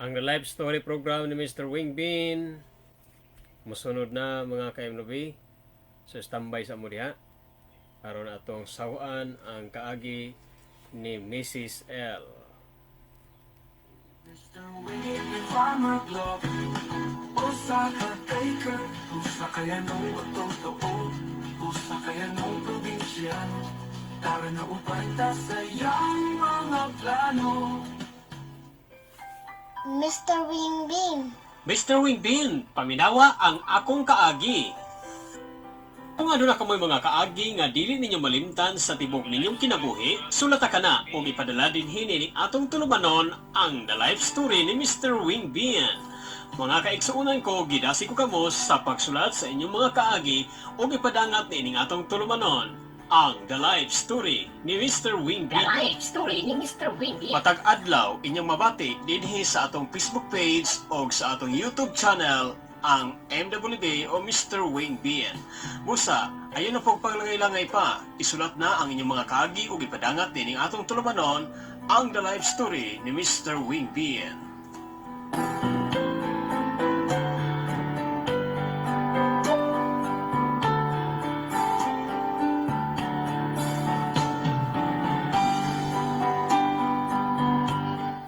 Ang live story program ni Mr. Wingbin musunod na mga ka-MNB. So standby sa mo diha aron atong sawaan ang kaagi ni Mrs. L. Mr. Wingbin Farmer Club, usa ka taker, usa kaya nung totoo, usa kaya nung probinsyano, tara na upay ta sa iyang mga plano. Mr. Wingbin. Mr. Wingbin, paminawa ang akong kaagi. Kung ano na kamoy mga kaagi nga dili ninyo malimtan sa tibok ninyong kinabuhi, sulata ka na o ipadala din hini atong tulumanon ang The Life Story ni Mr. Wingbin. Mga kaigsuunan ko, gidasi ko kamo sa pagsulat sa inyong mga kaagi o ipadangat ni ining atong tulumanon ang The Life Story ni Mr. Wingbin. The Life Story ni Mr. Wingbin. Matag adlaw inyong mabati dinhi sa atong Facebook page o sa atong YouTube channel ang MWB o Mr. Wingbin. Musa, ayon na pong paglangay-langay pa, isulat na ang inyong mga kaagi o ipadangat dining atong tulumanon ang The Life Story ni Mr. Wingbin.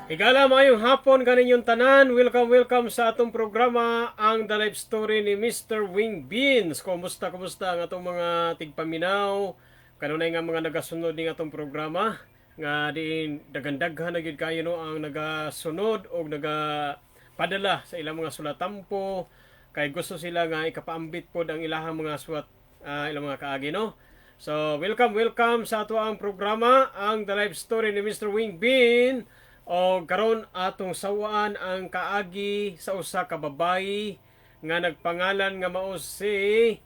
Igala mayong hapon kaninyong tanan. Welcome sa atong programa ang The Life Story ni Mr. Wingbin. Kumusta ang atong mga tigpaminaw? Kanunay nga mga nagasunod ning atong programa nga di dagandaghan na gyud kayo no ang nagasunod o nagapadala sa ilang mga sulatampo kay gusto sila nga ikapaambit pod ang ilahang mga sulat ilang mga kaagi no. So welcome sa ato ang programa ang The Life Story ni Mr. Wingbin. O karon atong sawaan ang kaagi sa usa ka babayi nga nagpangalan nga mao si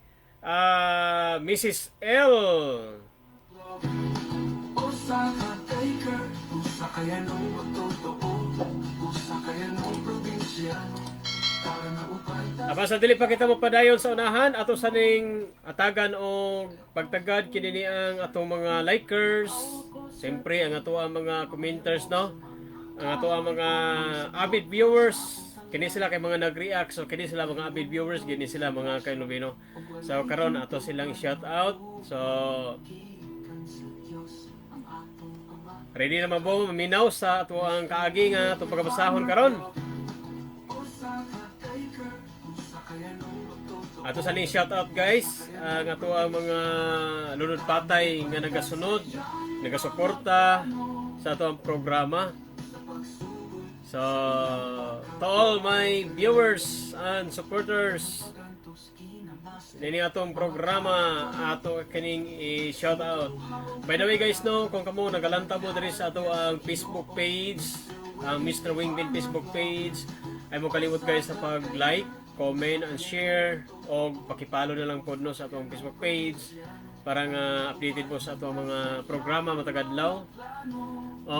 Mrs. L. Usa ka taker, usa kaya nung totoo, usa kaya nung probinsyano, tara na upay ta. Aba sa dili pa kita mapadayon sa unahan ato sa ning atagan o pagtagad kini ang atong mga likers, siyempre ang ato ang mga commenters no. Ang ato ang mga avid viewers, kini sila kay mga nag-react, so kini sila mga avid viewers, kini sila mga kainubino. So karon ato silang shout out. So ready na mabo maminaw sa ato ang kaagi nga ato pagabasahon karon. Ato sa ning shout out guys, ang ato ang mga lunod patay nga nagasunod, nagasuporta sa ato ang programa. So, to all my viewers and supporters, nini atong programa ato kining i-shout out. By the way guys no, kung kamo nagalanta mo diri sa ato ang Facebook page, ang Mr. Wingbin Facebook page, ay mo kalimot guys sa pag-like, comment and share o pakipalo na lang pod no sa atong Facebook page para nga updated po sa atong mga programa matagadlaw. O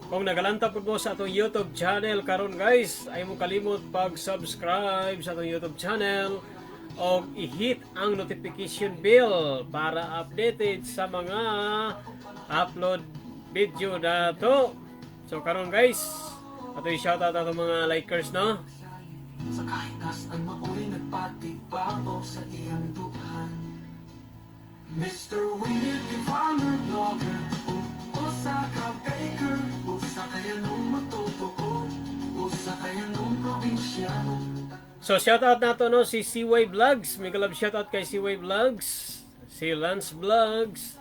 kung nagalanta po mo sa atong YouTube channel karon guys, ay mo kalimot pag-subscribe sa atong YouTube channel o i-hit ang notification bell para updated sa mga upload video dato. So karon guys, ato i-shoutout atong mga likers no. Sa kahinas ang mauli nagpatibabaw sa iyang duhan. Mr. Wingbin Farmer Blogger, usa ka baker, usa kaya nung matotoo, usa kaya nung probinsyano. So shoutout nato no si CY Vlogs, may galab shoutout kay CY Vlogs, si Lance Vlogs,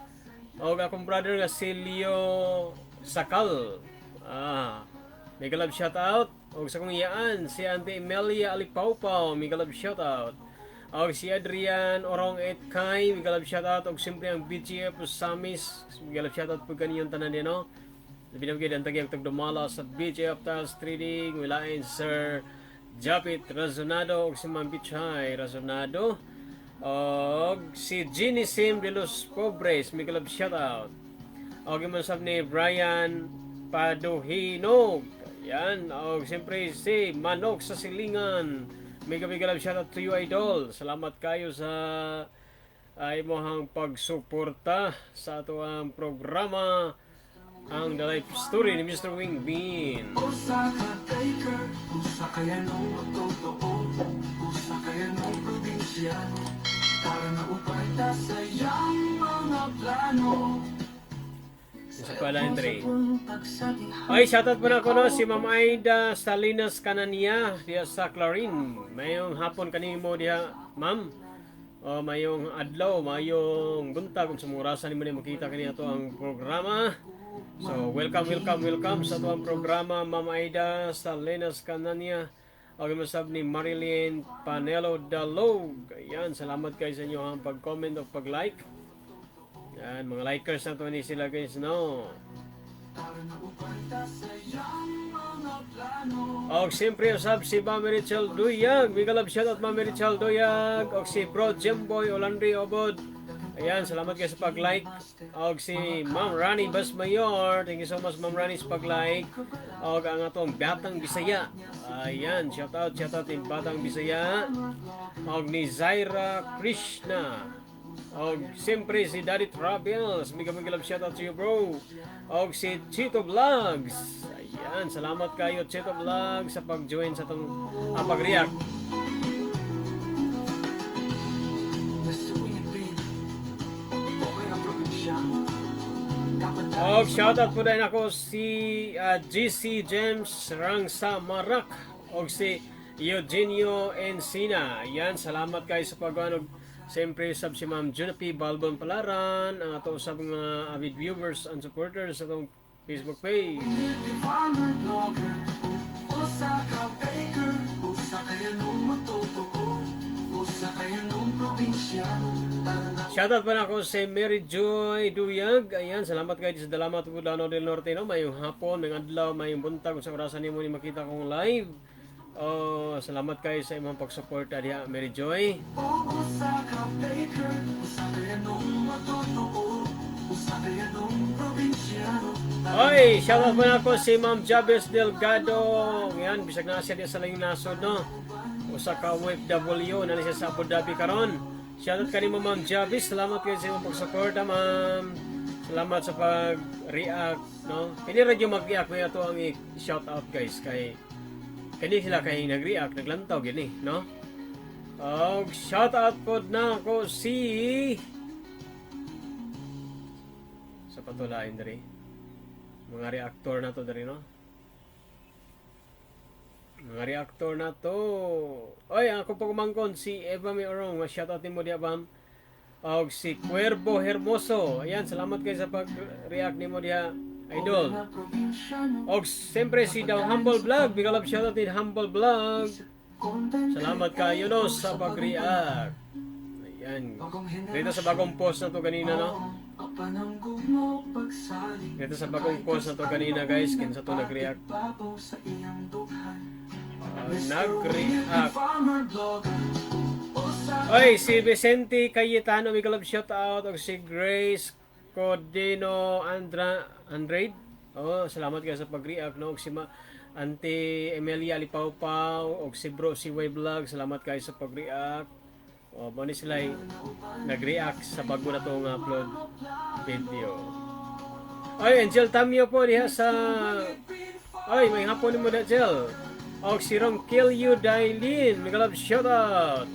o akong brother nga si Leo Sakal. May galab shoutout. O sa kong iyaan, si Auntie Emelia Alipawpaw, may galab shoutout. O si Adrian Orong Etkay, may galab shoutout. O siyempre ang BGF Samis, may galab shoutout po kaniyong tanan din, no? Binabagay ang tagyang tagdumala sa BGF Tiles Trading, wilain Sir Japit Razonado, o si Ma'am Bichay Razonado. O si Ginny Sim de los Pobres, may galab shoutout. O gimansab ni Brian Paduhinog. Yan, o siyempre si Manok sa Silingan. Mega love shoutout to you idol. Salamat kayo sa ay mohang pagsuporta sa ato ang programa ang The Life Story ni Mr. Wing Bean. Usa ka taker, usa kaya nung totoo, usa kaya nung probinsyano, para na upay ta sa iyang mga plano. Sa pala, Andre. Ay, shoutout po na ako no, si Ma'am Aida Salinas Canania diya sa Clarin. Mayong hapon kanimo diya, ma'am. O mayong adlaw, mayong buntag kung sumurasan ni mo na makita kaniya to ang programa. So, welcome sa to ang programa, Ma'am Aida Salinas Canania. O masab ni Marilyn Panelo Dalog. Ayan, salamat kayo sa inyo ang pag-comment o pag-like. Yan, mga likers na to ni sila guys, no? Og siyempre usab si Ma'am Rachel Duyag. Big love shout out Ma'am Rachel Duyag. Og si Bro Jemboy Olandri Obod. Ayan, salamat kayo sa pag-like. Og si Ma'am Rani Basmayor. Thank you so much Ma'am Rani sa pag-like. Og ang atong Batang Bisaya. Ayan, shout out yung Batang Bisaya. Og ni Zaira Krishna. Og siyempre si Daddy Travels. Big love shout out to you bro. Og si Chito Vlogs. Ayan, salamat kayo Chito Vlogs sa pag-join sa itong pag-react. Og shoutout po din ako si GC James Rangsa Marak og si Eugenio Encina. Ayan, salamat kayo sa pag-anog. Siyempre, sab si Ma'am Junapi Balbon Palaran, ang ato sa mga avid viewers and supporters sa itong Facebook page. Shoutout pa na ako si Mary Joy Duyag. Ayan, salamat kayo sa Dalamat Budano del Norte. No? Mayong hapon, mayong adlaw, mayong buntag. Kung sa orasan niyo ni makita kong live. Oh, salamat kayo sa imong pag-support diha, Mary Joy. Oy, shoutout po na ako si Ma'am Jabez Delgado. Yan, bisag na siya sa layong nasod, no? Usa ka OFW na siya sa Abu Dhabi karon. Shoutout kanimo Ma'am Jabez. Salamat kayo sa imong pag-support, ma'am. Salamat sa pag-react, no? Kini radyo mag-react ko ato ang i-shoutout guys kay kani sila kay nag-react, naglantaw gini, no? Og shoutout po na ako si sa patulain diri. Mga reactor na to diri, no? Mga reactor na to. Oy, ako po kumangkon si Eva May Orong. Shoutout nimo diha, bam. Og si Cuervo Hermoso. Ayan, salamat kayo sa pag-react nimo diha, idol. Og siyempre si Daw Humble Vlog. Big love shoutout ni Humble Vlog. Salamat kayo no sa pag-react. Ayan. Dito sa bagong post na to kanina, no? Dito sa bagong post na to kanina guys, kinsa to nag-react. Nag-react. Oy, si Vicente Cayetano, big love shoutout. Og si Grace Codino Andrade. Oh, salamat kayo sa pag-react, no? Og si Auntie Emilia Lipawpaw og si Bro si Way Vlog, salamat kayo sa pag-react. O mo ni sila nag-react sa bago na tong upload video. Ay, Angel Tamio po diha sa ay, may hapon mo na Angel. Og si Rom Kill You Dailin, may love shoutout.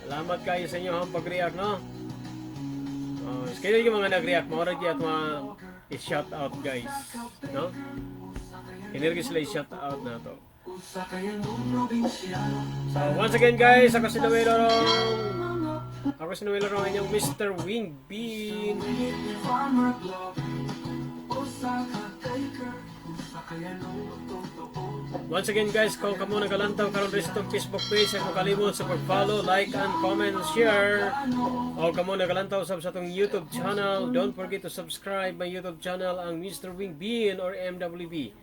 Salamat kayo sa inyo ang pag-react, no? Oh, kayo yung mga nag-react, mo ra gyud mga i-shoutout guys, no? Energy sila i-shout out na to. So once again guys, ako si Noel Lorong, inyong Mr. Wing Bean. Once again guys, kung kamo nagalantaw karon rin sa itong Facebook page, ay kalimot sa pag-follow, like, and comment, and share. O kamo nagalantaw sa itong YouTube channel, don't forget to subscribe my YouTube channel, ang Mr. Wing Bean or MWB.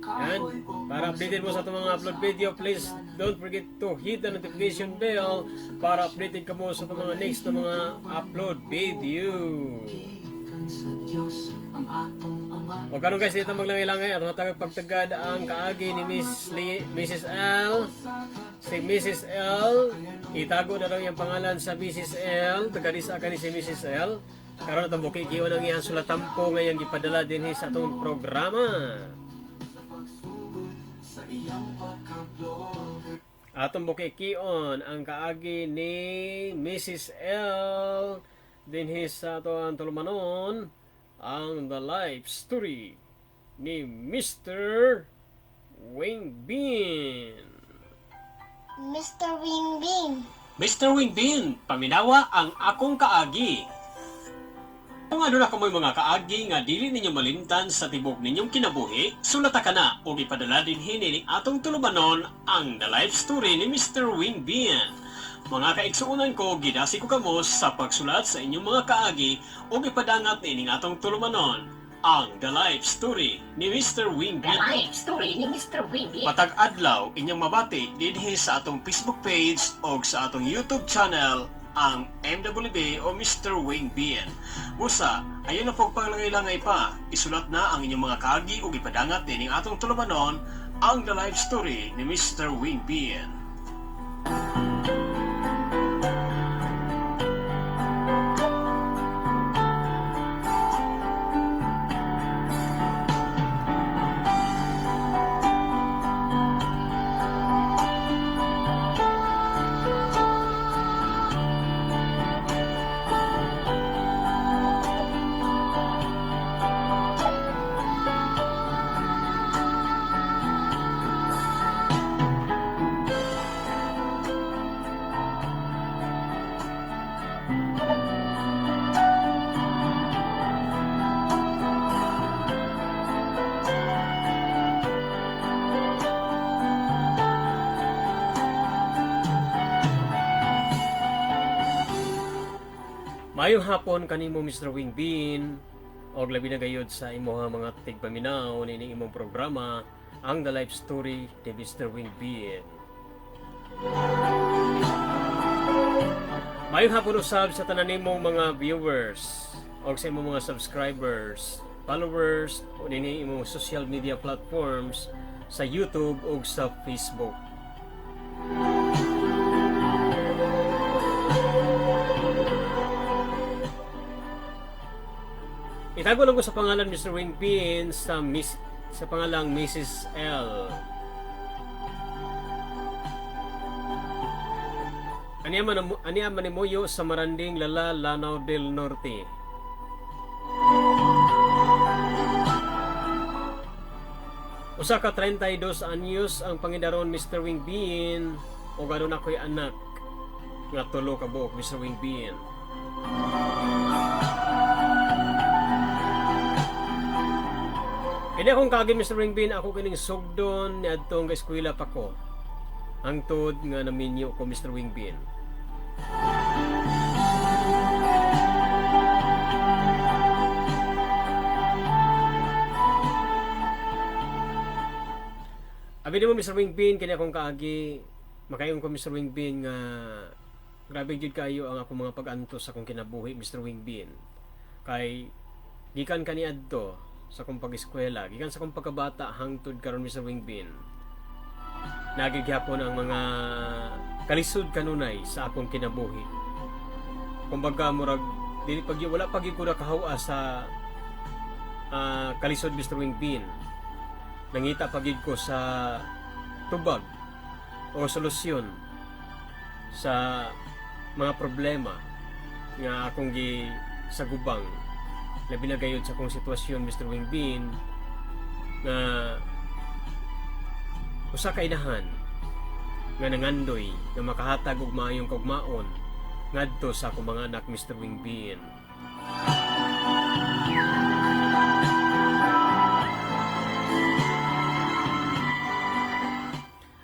And para updated mo sa itong mga upload video, please don't forget to hit the notification bell para updated ka mo sa itong mga next na mga upload video. O karon guys, dito maglangay-langay at matagag pagtagad ang kaagi ni Mrs. L. Si Mrs. L, itago na daw yung pangalan sa Mrs. L. Tagadisa ka ni si Mrs. L. karon atong bukikiyon ang iyang sulatampo ngayong gipadala dinhi sa atong programa. Atong bukikiyon ang kaagi ni Mrs. L dinhi sa atong tulumanon ang the life story ni Mr. Wing Bin. Mr. Wing Bin. Mr. Wing Bin, paminawa ang akong kaagi. Kung ano na kamoy mga kaagi nga dili ninyo malimtan sa tibok ninyong kinabuhi, sulata ka na o ipadala din hini atong tulumanon ang the life story ni Mr. Wing Bin. Mga kaigsuunan ko, gidasi ko kamo sa pagsulat sa inyong mga kaagi o ipadangat nining atong tulumanon ang the life story ni Mr. Wing The Bin. life story ni Mr. Wingy. Matag adlaw inyong mabati dinhi sa atong Facebook page o sa atong YouTube channel ang MWB o Mr. Wing Bin. Busa, ayon na po paglangay-langay pa, isulat na ang inyong mga kaagi o ipadangat dining atong tulumanon ang the life story ni Mr. Wing Bin. Mayong hapon kanimo Mr. Wing Bin og labi na gayud sa imong mga tigpaminaw nining imong programa ang the life story ni Mr. Wing Bin. Mayong hapon usab sa tanan nimong mga viewers og sa imong mga subscribers, followers o nining imong social media platforms sa YouTube ug sa Facebook. Itago lang ko sa pangalan Mr. Wing Bin sa pangalang Mrs. L. Aniya manimuyo sa Maranding, Lala, Lanao del Norte. Usa ka 32 anyos ang pangidaron Mr. Wing Bin o ganoon ako'y anak nga tulo ka buok Mr. Wing Bin. Kaya akong kagin Mr. Wing Bin, ako kining sugdon ni adtong eskwela pa ko. Hangtod nga naminyo ko Mr. Wing Bin. Abi mo Mr. Wing Bin, kaya akong kaagi makayon ko Mr. Wing Bin nga grabe jud kayo ang akong mga pag-antos sa akong kinabuhi Mr. Wing Bin. Kay gikan kaniadto sa akong pag-eskwela, gikan sa akong pagkabata hangtod karon Mr. Wing Bin. Nagigyapon ang mga kalisod kanunay sa akong kinabuhi. Kumbaga murag dili pag wala pag ko nakahawa sa kalisod Mr. Wing Bin. Nangita pagid ko sa tubag o solusyon sa mga problema nga akong gisagubang. Labi na gayud sa akong sitwasyon Mr. Wing Bin nga usa ka inahan nga nangandoy nga makahatag og maayong kaugmaon ngadto sa akong mga anak Mr. Wing Bin.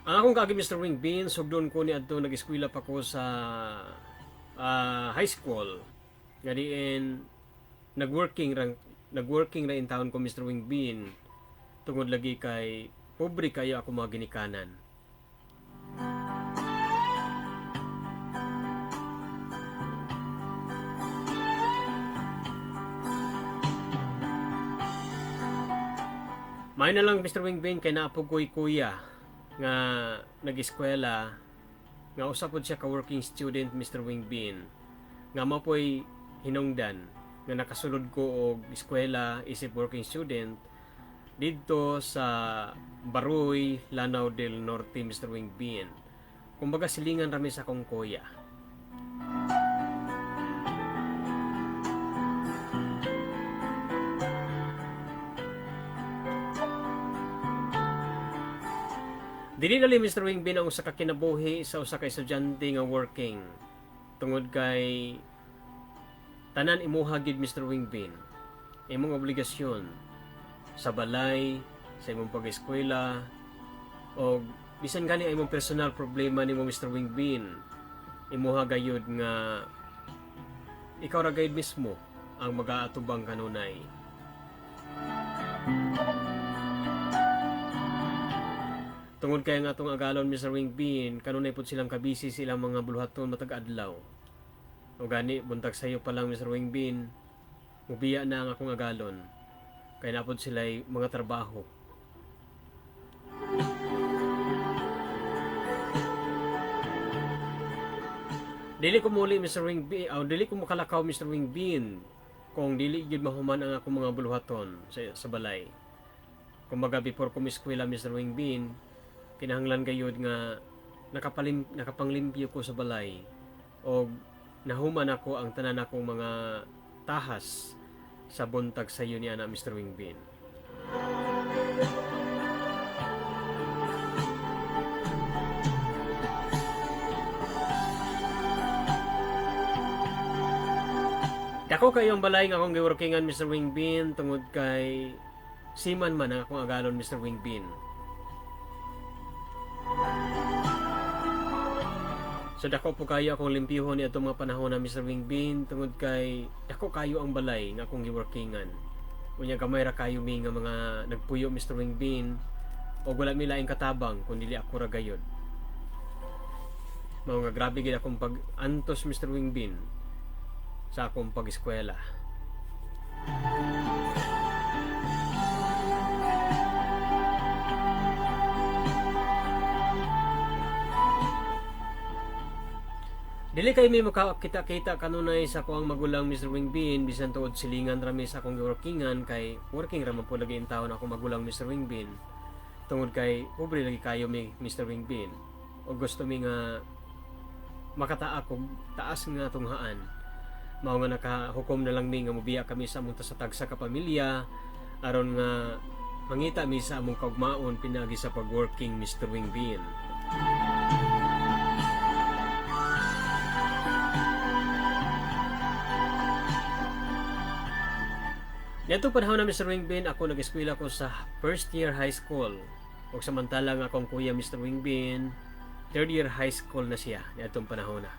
Ang akong kagi Mr. Wing Bin, sugdon ko ni adto nag-eskwela pa ko sa high school. Nga diin nagworking ra in town ko Mr. Wing Bin. Tungod lagi kay pobre kayo ako mga ginikanan. May na lang Mr. Wing Bin kay naapog ko'y kuya nga nag-eskwela nga usapod siya ka working student Mr. Wing Bin nga mapoy hinungdan nga nakasulod ko og eskwela isip working student dito sa Baroy, Lanao del Norte, Mr. Wing Bin. Kumbaga silingan rami sa akong kuya. Dili dali Mr. Wing Bin ang usa ka kinabuhi sa usa ka estudyante nga working. Tungod kay tanan imuha gid Mr. Wing Bin. Imong obligasyon sa balay, sa imong pag-eskwela o bisan gani imong personal problema nimo Mr. Wing Bin. Imuha gayud nga ikaw ra gayud mismo ang mag-aatubang kanunay. Tungod kay nga atong agalon Mr. Wing Bin, kanunay pud silang kabisi silang mga buluhaton matag adlaw. O gani buntag sayo pa lang Mr. Wing Bin, mubiya na ang akong agalon. Kay napod sila mga trabaho. Dili ko muli Mr. Wing Bin, dili ko makalakaw Mr. Wing Bin kung dili gyud mahuman ang akong mga buluhaton sa balay. Kumbaga before ko miskwela Mr. Wing Bin, kinahanglan gayud nga nakapanglimpyo ko sa balay o nahuman ako ang tanan akong mga tahas sa buntag sa iyo ni ana Mr. Wing Bin. Dako kayo ang balay nga akong giworkingan Mr. Wing Bin tungod kay siman man ang akong agalon Mr. Wing Bin. So dako po kayo akong limpyuhon ni atong mga panahon na Mr. Wing Bin tungod kay dako kayo ang balay nga akong giworkingan. Unya gamay ra kayo mi nga mga nagpuyo Mr. Wing Bin o wala mi laing katabang kun dili ako ra gayud. Mao nga grabe gid akong pag-antos Mr. Wing Bin sa akong pag-eskwela. Dili kay mi makakita-kita kanunay sa akong magulang Mr. Wing Bin bisan tuod silingan rami sa akong workingan kay working ra man po lagi in taon ako magulang Mr. Wing Bin. Tungod kay pobre lagi kayo mi Mr. Wing Bin. O gusto mi nga makataa ko taas nga tunghaan. Mao nga nakahukom na lang mi nga mobiya kami sa among sa tagsa ka pamilya aron nga mangita mi sa among kaugmaon pinagi sa pag-working Mr. Wing Bin. Dito panahon na Mr. Wing Bin, ako nag-eskwela ko sa first year high school. O samantalang akong kuya Mr. Wing Bin, third year high school na siya ditong panahon na.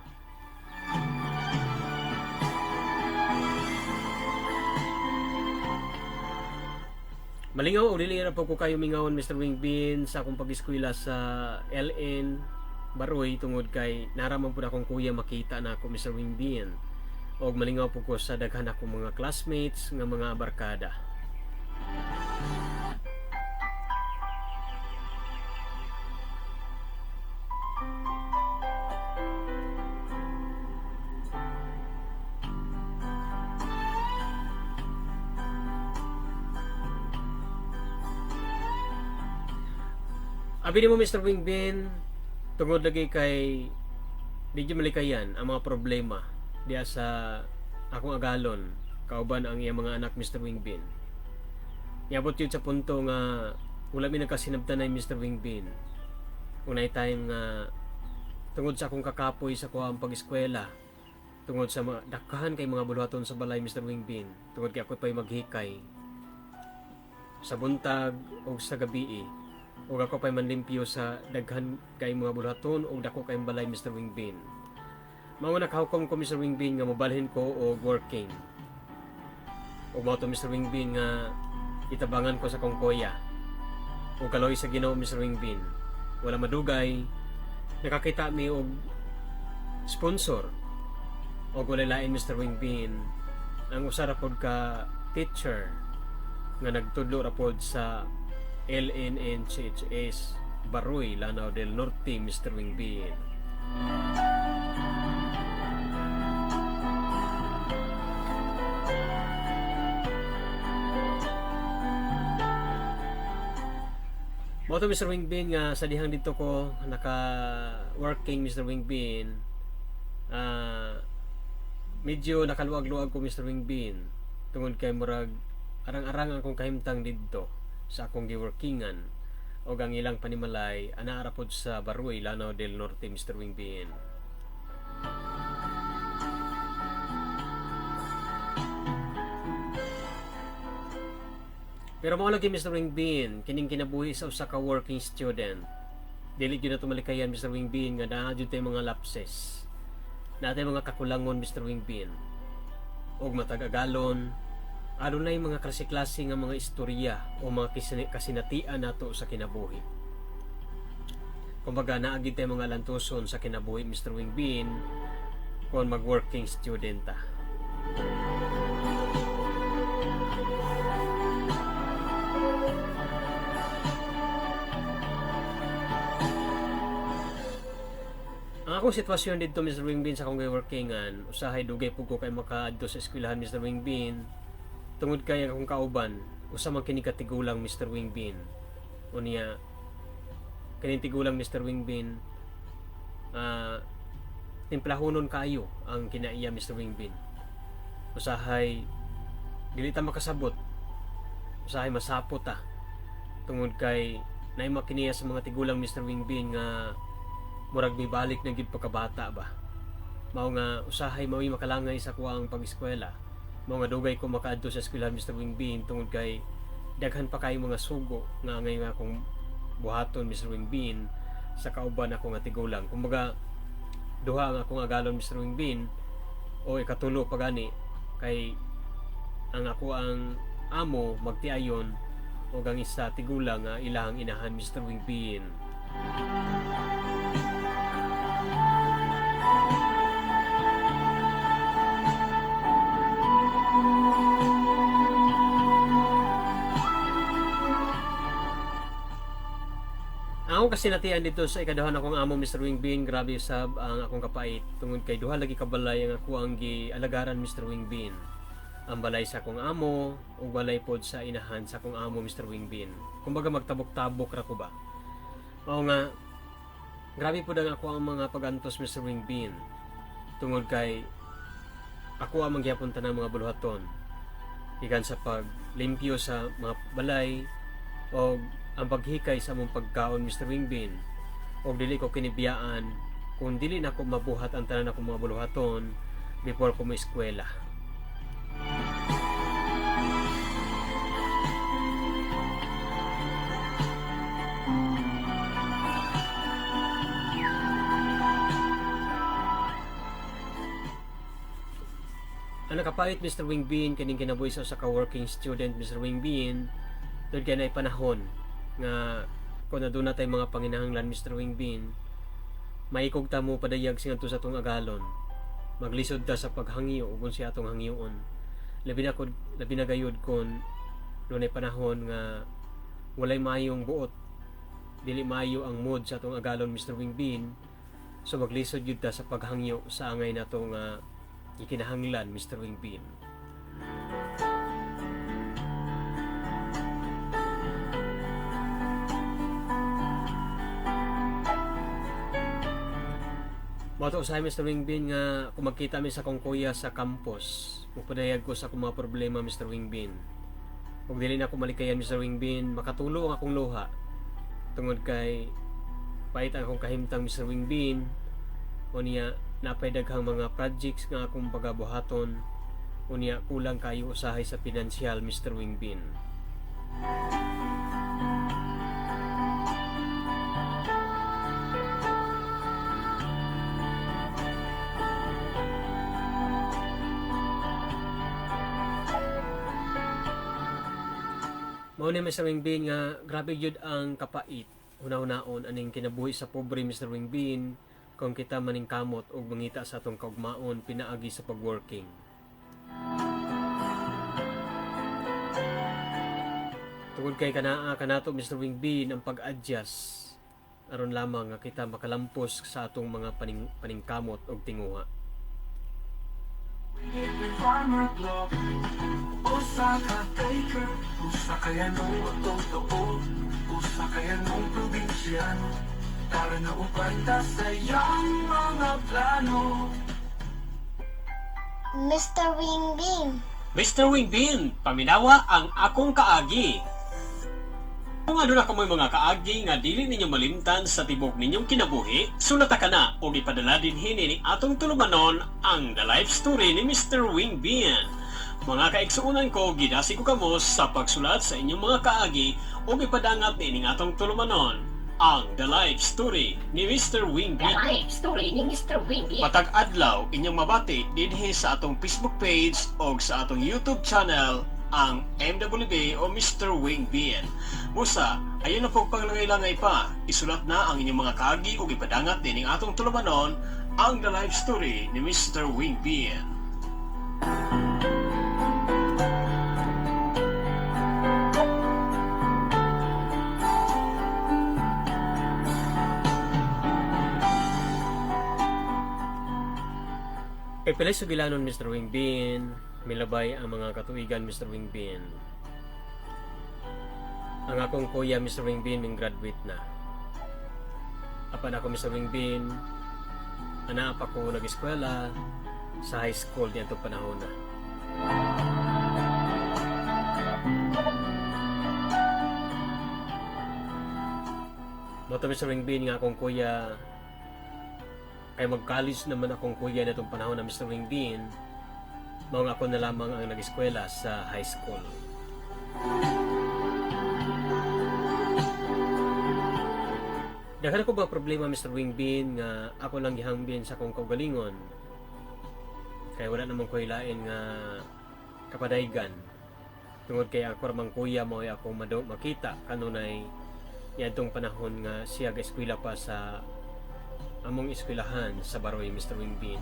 Malingaw o dili ra po ko kayo mingawon Mr. Wing Bin sa akong pag-eskwela sa LN Baroy tungod kay naraman po akong kuya makita na ako Mr. Wing Bin. O malingaw po ko sa daghan akong mga classmates nga mga barkada. Abi mo Mr. Wing Bin, tungod lagi kay di malikayan ang mga problema diya sa akong agalon kauban ang iyang mga anak Mr. Wing Bin. Niabot yun sa punto nga wala mi nagkasinabtanay Mr. Wing Bin. Unay time nga tungod sa akong kakapoy sa kuwang pag-eskwela, tungod sa dakahan kay mga buluhaton sa balay Mr. Wing Bin, tungod kay ako pa'y maghikay sa buntag o sa gabi o ako pa'y manlimpyo sa daghan kay mga buluhaton o dako kay balay Mr. Wing Bin. Mao nakahukom ko Mr. Wing Bin nga mobalhin ko o working. O mao to Mr. Wing Bin nga itabangan ko sa kong kuya. O kaloy sa Ginoo Mr. Wing Bin. Wala madugay nakakita mi og sponsor o wala lain Mr. Wing Bin ang usa ra pod ka teacher nga nagtudlo ra pod sa LNNCHS Baroy, Lanao del Norte Mr. Wing Bin. Mo to Mr. Wingbin nga sa dihang dito ko naka working Mr. Wingbin. Medyo nakaluwag-luwag ko Mr. Wingbin. Tungod kay murag arang-arang akong kahimtang didto sa akong giworkingan o ang ilang panimalay anaarapod sa Baruy, Lanao del Norte Mr. Wingbin. Pero mao lagi Mr. Wingbin, kining kinabuhi sa usa ka working student. Dili gyud nato malikayan Mr. Wingbin nga naa jud tay mga lapses. Natay mga kakulangon Mr. Wingbin. Og matag-agalon, adunay mga klase-klase nga mga istorya o mga kasinatian nato sa kinabuhi. Kumbaga naa gyud tay mga lantuson sa kinabuhi Mr. Wingbin kon mag-working student ta. Ang akong sitwasyon dito Mr. Wingbin sa akong workingan, usahay dugay pug ko kay makaadto sa eskwelahan Mr. Wingbin. Tungod kay akong kauban, usa man kini katigulang Mr. Wingbin. Unya kini tigulang Mr. Wingbin, timplahonon kayo ang kinaiya Mr. Wingbin. Usahay dili ta makasabot. Usahay masapot ta. Tungod kay naay makiniya sa mga tigulang Mr. Wingbin nga murag mi balik na gid pagkabata ba. Mao nga usahay mao makalangay sa kuang pag-eskwela. Mao nga dugay ko makaadto sa eskwelahan Mr. Wingbin tungod kay daghan pa kay mga sugo nga angay nga akong buhaton Mr. Wingbin sa kauban ako nga tigulang. Kumbaga duha ang akong agalon Mr. Wingbin o ikatulo pa gani kay ang ako ang amo magtiayon o ang isa tigulang nga ilahang inahan Mr. Wingbin. Ako kasi natian dito sa ikaduhan akong amo Mr. Wingbin, grabe sab ang akong kapait tungod kay duha lagi kabalay ang ako ang gialagaran Mr. Wingbin. Ang balay sa akong amo ug balay pod sa inahan sa akong amo Mr. Wingbin. Kumbaga magtabok-tabok ra ko ba. Mao nga grabe pod ang ako ang mga pagantos Mr. Wingbin. Tungod kay ako ang mangyapon tanang mga buluhaton. Ikan sa paglimpyo sa mga balay o ang paghikay sa among pagkaon Mr. Wingbin o dili ko kinibiyaan kung dili na ko mabuhat ang tanan akong mga buluhaton before ko ma-eskwela. Ang nakapait Mr. Wingbin kining kinabuhi sa usa ka working student Mr. Wingbin tungod kay nay panahon nga kung naduna tay mga panginahanglan Mr. Wingbin, maikog ta mo padayag singadto sa atong agalon. Maglisod ta sa paghangyo ug siya atong hangyoon. Labi na gayud kon dunay panahon nga walay maayong buot. Dili maayo ang mood sa atong agalon Mr. Wingbin. So maglisod jud ta sa paghangyo sa angay nato nga ikinahanglan Mr. Wingbin. Mato usahay Mr. Wingbin nga kung magkita mi sa kong kuya sa campus, mupadayag ko sa akong mga problema Mr. Wingbin. Kung dili na ako malikayan Mr. Wingbin, makatulo ang akong luha. Tungod kay pait ang akong kahimtang Mr. Wingbin. Unya napay daghang mga projects nga akong pagabuhaton. Unya kulang kayo usahay sa pinansyal Mr. Wingbin. Mao ni Mr. Wingbin nga grabe jud ang kapait. Una-unaon aning kinabuhi sa pobre Mr. Wingbin kung kita maning kamot og mangita sa atong kaugmaon pinaagi sa pagworking. Tungod kay kanaa kanato Mr. Wingbin ang pag-adjust aron lamang nga kita makalampos sa atong mga paningkamot og tinguha. Farmer Glock, usa usa ka taker, usa kaya nung totoo, usa kaya nung probinsyano, para na upay ta sa iyang mga plano. Mr. Wingbin. Mr. Wingbin, paminawa ang akong kaagi. Kung ano na kamoy mga kaagi nga dili ninyo malimtan sa tibok ninyong kinabuhi, sulata ka na o ipadala din hini ni atong tulumanon ang The Life Story ni Mr. Wingbin. Mga kaigsuunan ko, gidasi ko kamo sa pagsulat sa inyong mga kaagi o ipadangat ni ining atong tulumanon ang The Life Story ni Mr. The Wingbin. life story ni Mr. Wingbin. Matag adlaw inyong mabati dinhi sa atong Facebook page o sa atong YouTube channel ang MWB o Mr. Wingbin. Musa, ayun na po paglangay-langay pa. Isulat na ang inyong mga kaagi o ipadangat din ang atong tulumanon ang The Life Story ni Mr. Wingbin. Kay Pelay Sugilanon, Mr. Wingbin, milabay ang mga katuigan, Mr. Wingbin. Ang akong kuya, Mr. Wingbin, may graduate na. Apan ako, Mr. Wingbin, anak ako nag-eskwela sa high school dito panahon na. Moto, Mr. Wingbin, nga akong kuya, kay mag-college naman akong kuya na itong panahon na Mr. Wingbin, mga ako na lamang ang nag-eskwela sa high school. Daghan ko ba problema, Mr. Wingbin, nga ako lang gihambin sa akong kaugalingon, kaya wala namang ko hilain nga kapadaygan tungod kay ako ramang kuya mo ay ako makita kanunay yadtong panahon nga siya ga-eskwela pa sa among eskwelahan sa Baroy, Mr. Wingbin.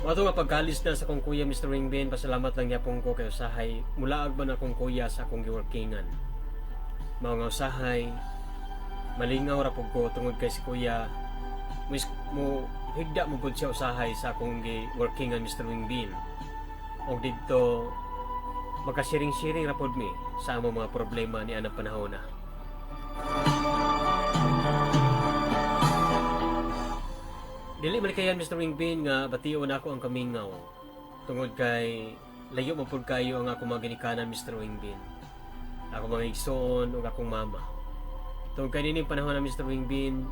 Mato nga pagkalis na sa kong kuya, Mr. Wingbin, pasalamat lang yapon ko kay usahay mula agban akong kuya sa akong giworkingan. Mao nga usahay malingaw ra pud ko tungod kay si kuya mo higda mo pud siya usahay sa akong giworkingan, Mr. Wingbin. Og didto makasiring-siring ra pud mi sa among mga problema ni anang panahon na. Dili malikayan, Mr. Wingbin, nga bation ako ang kamingaw tungod kay layo mo pud kayo ang ako mga ginikanan, Mr. Wingbin. Ako mga igsoon ug akong mama. Tungod kay nining panahon na, Mr. Wingbin,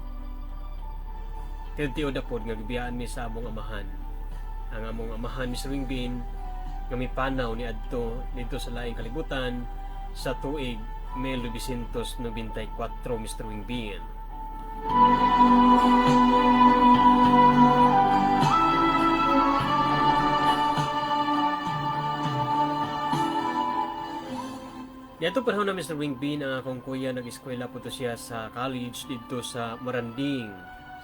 tiyo da pod nga gibiyaan mi sa among amahan. Ang among amahan, Mr. Wingbin, nga mipanaw ni adto dito sa laing kalibutan sa tuig 1994, Mr. Wingbin. Dito panahon na, Mr. Wingbin, ang akong kuya nag-eskwela po to siya sa college dito sa Maranding,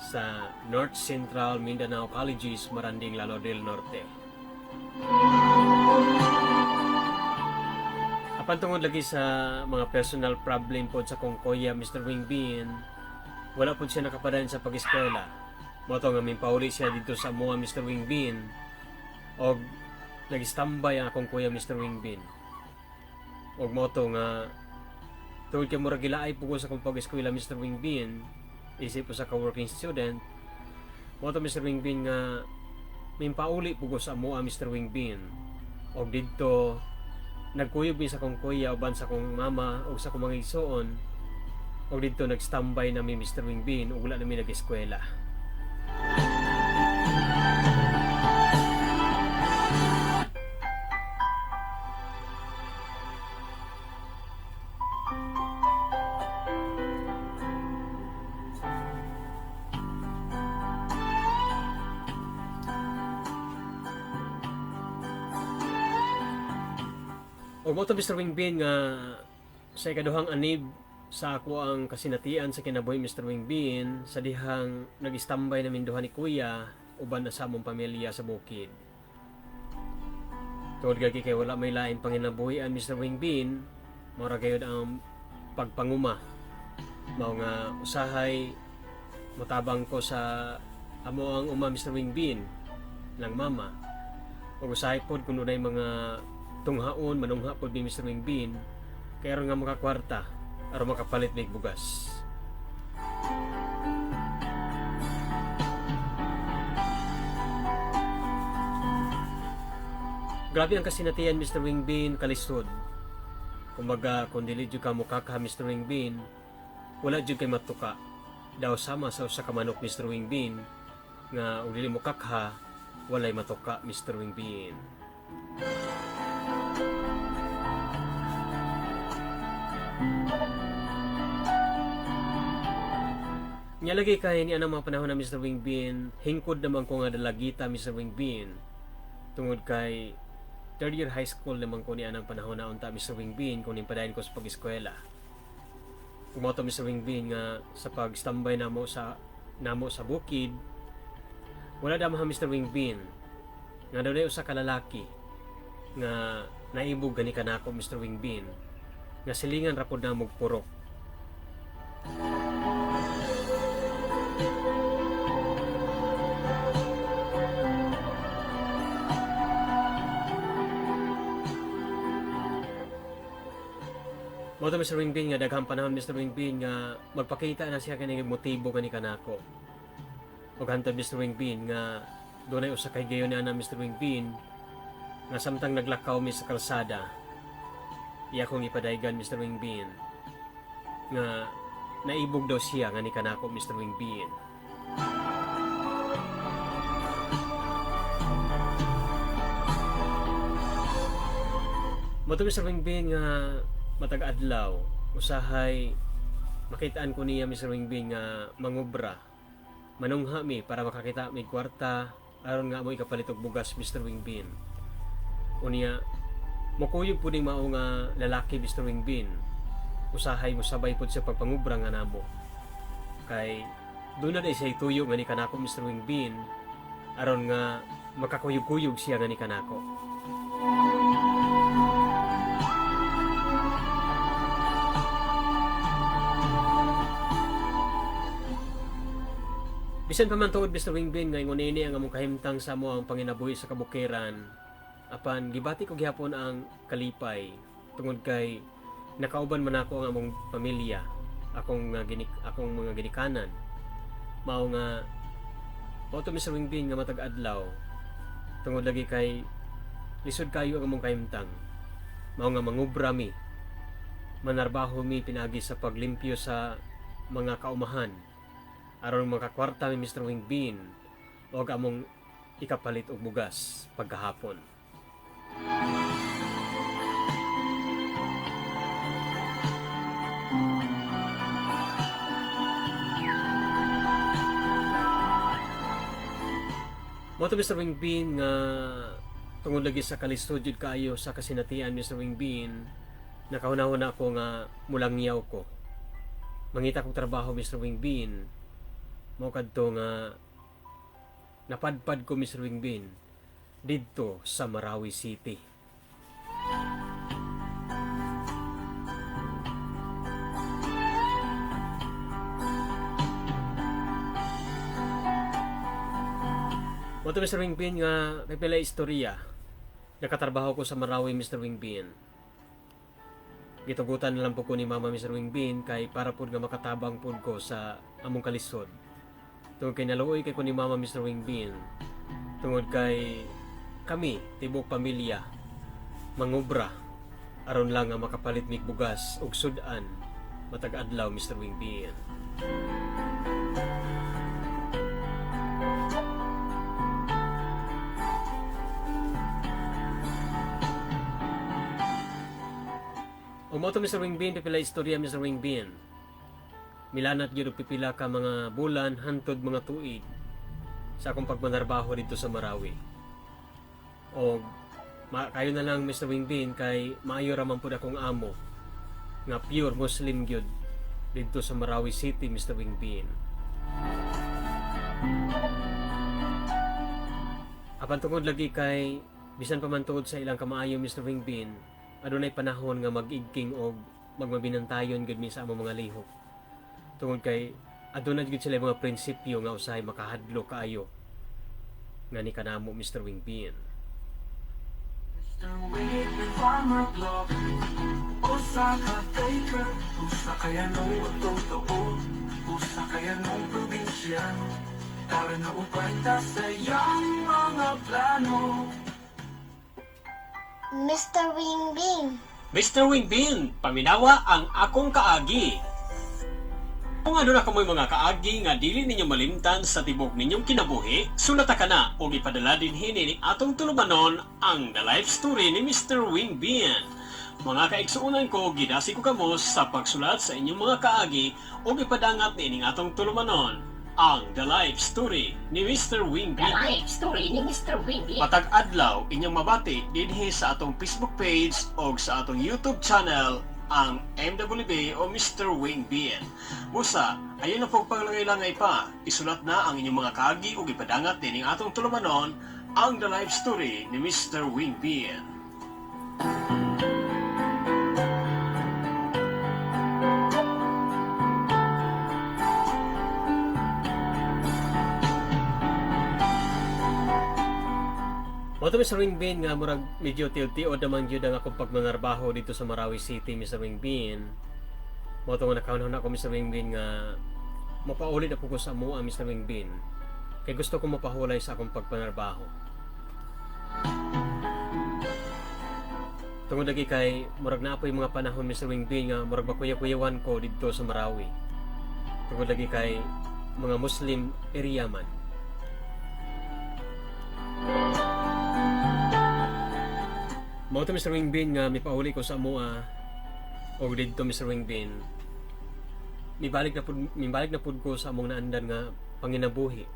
sa North Central Mindanao Colleges, Maranding, Lanao del Norte. Apan tungod lagi sa mga personal problem po sa kong kuya, Mr. Wingbin, wala po siya nakapadayon sa pag-eskwela. Moto nga mimpauli siya dito sa mga, Mr. Wingbin, og nag-standby ang akong kuya, Mr. Wingbin. Og moto nga tungod kay murag gilaay po ko sa kong pag-eskwela, Mr. Wingbin, isip po sa ka-working student. Moto, Mr. Wingbin, nga mimpauli po ko sa mga, Mr. Wingbin. Og dito nagkuyog mi sa kong kuya uban sa kong mama o sa kong mga igsoon, o dito nagstambay na mi, Mr. Wingbin, o wala na mi nag-eskwela. O mo to, Mr. Wingbin, nga sa ikaduhang anib sa ako ang kasinatian sa kinabuhi, Mr. Wingbin, sa dihang nag-istambay namin duha ni kuya uban na sa among pamilya sa bukid. Tungod kay wala may lain panginabuhian, Mr. Wingbin, mora gayud ang pagpanguma. Mao nga usahay motabang ko sa amo ang uma, Mr. Wingbin, lang mama. Ug usahay pod kun unay mga tunghaon manungha pod ni Mr. Wingbin kay aron nga makakwarta aron makapalit mig bugas. Grabe ang kasinatian Mr. Wingbin kalisod. Kumbaga kung dili jud ka mukaka Mr. Wingbin, wala jud kay matuka. Daw sama sa usa ka manok Mr. Wingbin nga ug dili mukakha walay matuka Mr. Wingbin. Nya lagi kay ni anang mga panahon na Mr. Wingbin, hingkod naman ko nga dalagita Mr. Wingbin. Tungod kay third year high school naman ko ni anang panahon na unta Mr. Wingbin kung nimpadayon ko sa pag-eskwela. Kumoto Mr. Wingbin nga sa pag-standby namo sa bukid, wala damang Mr. Wingbin nga daw usa ka lalaki nga naibog gani kanako Mr. Wingbin nga silingan ra pod na purok. Moto Mr. Wingbin nga daghang panahon Mr. Wingbin nga magpakita na siya kini motibo kani kanako. Ug hantod Mr. Wingbin nga dunay usa kay gayon na Mr. Wingbin nga samtang naglakaw mi sa kalsada. Iya kong ipadaygan Mr. Wingbin nga naibog daw siya nga ni kanako Mr. Wingbin. Moto Mr. Wingbin nga matag adlaw usahay makitaan ko niya Mr. Wingbin nga mangubra manungha mi para makakita mi kwarta aron nga mo ikapalit og bugas Mr. Wingbin. Unya mukuyog pud ning mao nga lalaki Mr. Wingbin usahay mosabay pud sa pagpangubra nga namo kay doon na siya tuyo nga ni kanako Mr. Wingbin aron nga makakuyog-kuyog siya nga ni kanako. Bisan pa man tuod Mr. Wingbin nga ingon ini ang among kahimtang sa mo ang panginabuhi sa kabukiran. Apan gibati ko gihapon ang kalipay tungod kay nakauban man ako ang among pamilya, akong mga ginikanan. Mao nga to Mr. Wingbin nga matag adlaw tungod lagi kay lisod kayo ang among kahimtang. Mao nga mangubra mi. Manarbaho mi pinagi sa paglimpyo sa mga kaumahan. Aron makakwarta mi Mr. Wingbin o among ikapalit og bugas pagkahapon. Mo to Mr. Wingbin nga tungod lagi sa kalisod jud kaayo sa kasinatian Mr. Wingbin nakahunahon ako nga mulangyaw ko. Mangita kong trabaho Mr. Wingbin mao kadto nga napadpad ko Mr. Wingbin didto sa Marawi City. Moto Mr. Wingbin nga pipila istorya nakatrabaho ko sa Marawi Mr. Wingbin. Gitugutan na lang po ko ni Mama Mr. Wingbin kay para po nga makatabang po ko sa among kalisod. Tungod kay naluoy kay ko ni Mama Mr. Wingbin. Tungod kay kami, tibok pamilya, mangubra, aron lang nga makapalit mig bugas ug sudan matag adlaw Mr. Wingbin. Umoto Mr. Wingbin pipila istorya Mr. Wingbin. Milanat gyud pipila ka mga bulan hantod mga tuig sa akong pagmanarbaho dito sa Marawi. O kayo na lang Mr. Wingbin kay maayo ra man pud akong amo nga pure Muslim gyud dito sa Marawi City Mr. Wingbin. Apan tungod lagi kay bisan pa man tuod sa ilang kamaayo Mr. Wingbin, adunay panahon nga mag-igking og magmabinantayon gud mi sa among mga lihok. Tungod kay aduna gid sila mga prinsipyo nga usahay makahadlo kaayo nga ni kanamo Mr. Wingbin. Mr. Wing, farmer block. Usa ka taker, usa kaya nung totoo, usa kaya nung probinsyano. Tara na upay ta sa iyang mga plano. Mr. Wingbin. Mr. Wingbin, paminawa ang akong kaagi. Kung ano na kamoy mga kaagi nga dili ninyo malimtan sa tibok ninyong kinabuhi, sulata ka na o ipadala din hini ni atong tulumanon ang The Life Story ni Mr. Wingbin. Mga kaigsuunan ko, gidasi ko kamo sa pagsulat sa inyong mga kaagi o ipadangat ni ining atong tulumanon ang The Life Story ni Mr. The Wingbin. life story ni Mr. Wingbin. Matag adlaw inyong mabati dinhi sa atong Facebook page o sa atong YouTube channel ang MWB o Mr. Wingbin. Musa, ayun na pong panglangay-langay pa. Isulat na ang inyong mga kaagi o ipadangat din ang atong tulumanon ang The Life Story ni Mr. Wingbin. Oto Mr. Wingbin nga murag medyo tiod-tiod naman jud ang akong pagmanarbaho dito sa Marawi City, Mr. Wingbin. Moto nga nakaunaw na ako Mr. Wingbin nga mapaulit ako ko sa mua Mr. Wingbin. Kay gusto ko mapahulay sa akong pagpanarbaho. Tungod lagi kay murag na po yung mga panahon Mr. Wingbin nga murag makuya-kuyawan ko dito sa Marawi. Tungod lagi kay mga Muslim area man. Mao to Mr. Wingbin nga mipauli ko sa mua o didto Mr. Wingbin. Mibalik na pud ko sa among naandan nga panginabuhi.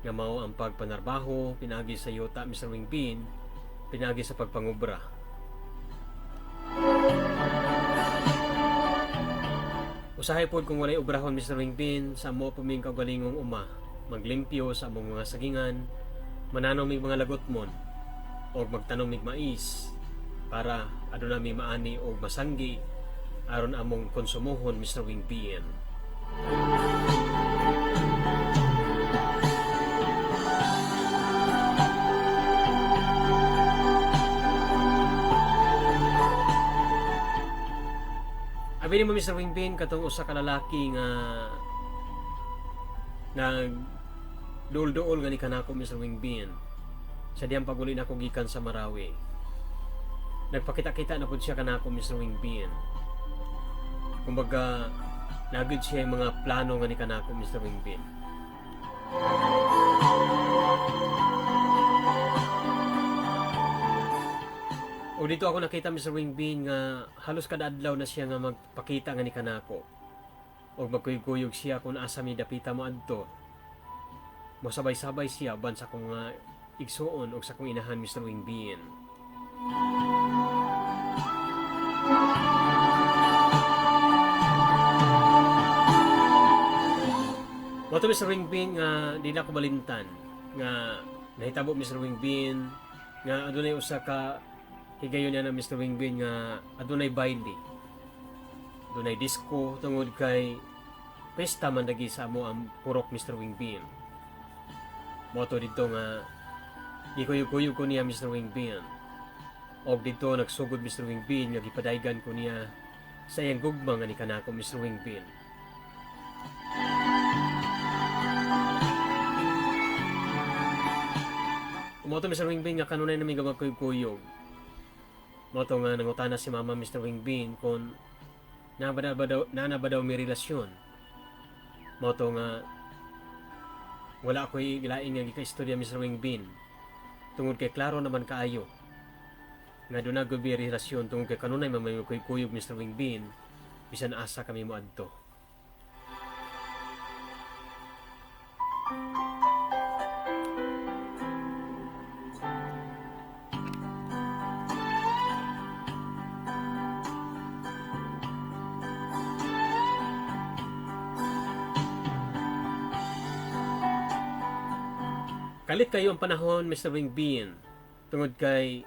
Nga mao ang pagpanarbaho pinagi sa yuta Mr. Wingbin, pinagi sa pagpangubra. Usahay pod kung walay obrahon Mr. Wingbin sa amo pa ming kaugalingong uma, maglimpyo sa among mga sagingan, mananaw mig mga lagotmon o magtanom mig mais para aduna mi maani o masanggi aron among konsumohon Mr. Wingbin. Abi mo Mr. Wingbin katong usa ka lalaki nga nag duol-duol nga ni kanako Mr. Wingbin. Sa diyang paguli na ko gikan sa Marawi. Nagpakita-kita na po siya kanako Mr. Wingbin. Kumbaga nagud siya yung mga plano nga ni kanako Mr. Wingbin. O dito ako nakita Mr. Wingbin nga halos kada adlaw na siya nga magpakita nga ni kanako. O magkuyog-kuyog siya kung asa mi dapita mo adto. Mosabay-sabay siya ban sa kong igsuon o sa kong inahan Mr. Wingbin. Wato Mr. Wingbin nga di na ko malimtan nga nahitabo Mr. Wingbin nga adunay usa ka higayon niya na Mr. Wingbin nga adunay baile. Adunay disco tungod kay pesta man dagi sa amo ang purok Mr. Wingbin. Moto dito nga gikuyog-kuyog ko niya Mr. Wingbin. Og dito nagsugod Mr. Wingbin nga gipadaygan ko niya sa iyang gugma nga ni kanako Mr. Wingbin. Moto Mr. Wingbin nga kanunay na may magkuyog-kuyog. Moto nga nangutana si Mama Mr. Wingbin kung na ba daw may relasyon. Moto nga wala ako'y gilaing nga gika-istorya Mr. Wingbin. Tungod kay klaro naman kaayo nga doon na gabi relasyon tungod kay kanunay mamay kuyog Mr. Wingbin bisan asa kami mo adto. Kalit kayo ang panahon Mr. Wingbin tungod kay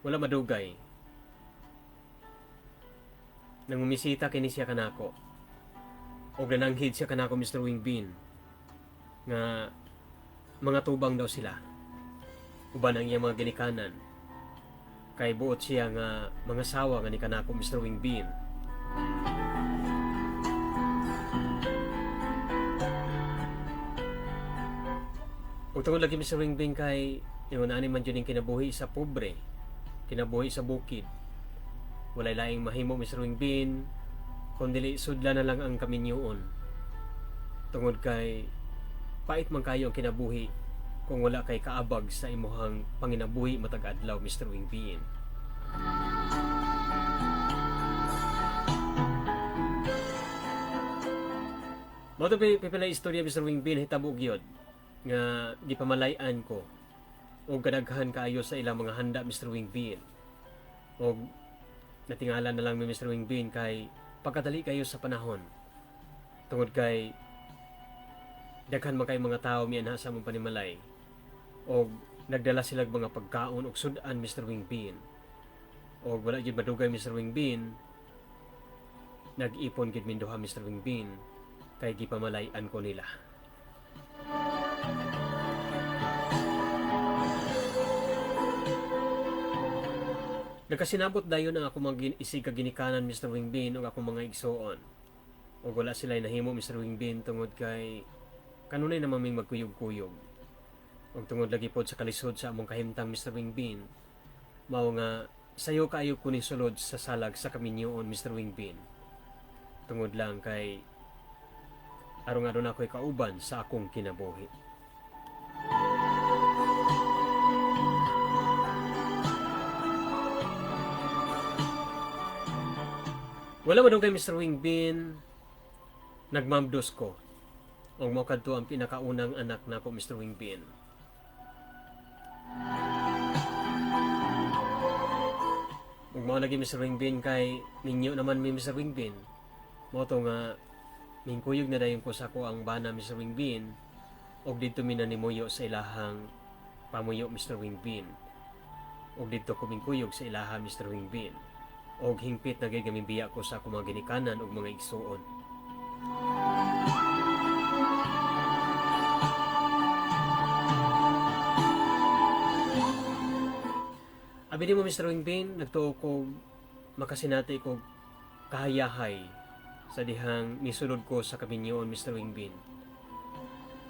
wala madugay. Nang umisita kini siya kanako. O nananghid siya kanako Mr. Wingbin nga mga tubang daw sila. Uban ang iyang mga ginikanan. Kay buot siya nga mga sawa nga ni kanako Mr. Wingbin. Ug tungod lagi Mr. Wingbin kay ingon ani man jud ning kinabuhi sa pobre, kinabuhi sa bukid. Walay laing mahimo Mr. Wingbin kundi sudla na lang ang kaminyoon. Tungod kay pait man kayo ang kinabuhi kung wala kay kaabag sa imuhang panginabuhi matag adlaw Mr. Wingbin. Mao to pipilay istorya Mr. Wingbin hitabo gyud nga gipamalayan ko og kadaghan kaayo sa ilang mga handa Mr. Wingbin. Og natingala na lang mi Mr. Wingbin kay pagkadali kayo sa panahon. Tungod kay daghan man kay mga tao mianha sa among panimalay og nagdala sila mga pagkaon og sudan Mr. Wingbin. Og wala gyud madugay Mr. Wingbin, nag-ipon gid min duha Mr. Wingbin kay gipamalayan ko nila. Nakasinabot dayon ang ako mga isig kaginikanan Mr. Wingbin ug akong mga igsuon. Ug wala sila nahimo Mr. Wingbin tungod kay kanunay naman ming magkuyog-kuyog. Ug tungod lagi pod sa kalisod sa among kahimtang Mr. Wingbin, mao nga sayo kaayo kuning sulod sa salag sa kaminyoon Mr. Wingbin. Tungod lang kay aron nga doon ako'y kauban sa akong kinabuhi. Wala man kay Mr. Wingbin, nagmamdos ko. Og mao kadto ang pinakaunang anak nako Mr. Wingbin. Ug mao lagi Mr. Wingbin kay ninyo naman mi Mr. Wingbin. Mao to nga mingkuyog na dayon ko sa ko ang bana Mr. Wingbin og didto mi nanimuyo sa ilahang pamuyo Mr. Wingbin. Og didto ko mingkuyog sa ilaha Mr. Wingbin. Og hingpit na gamibiya ko sa akong mga ginikanan og mga igsuon. Abi mo Mr. Wingbin, nagtuo ko makasinati ko kahayahay sa dihang nisulod ko sa kaminyoon Mr. Wingbin.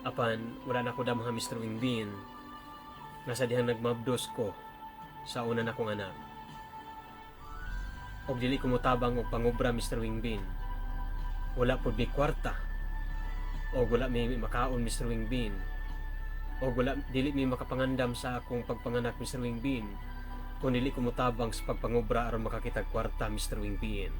Apan wala na ko damha Mr. Wingbin nga sa dihang nagmabdos ko sa una na kong anak. Og dili ko motabang og pangobra Mr. Wingbin. Wala pud mi kwarta. Og wala mi makaon Mr. Wingbin. Og wala dili mi makapangandam sa akong pagpanganak Mr. Wingbin. Kung dili ko motabang sa pagpangobra aron makakitag kwarta Mr. Wingbin.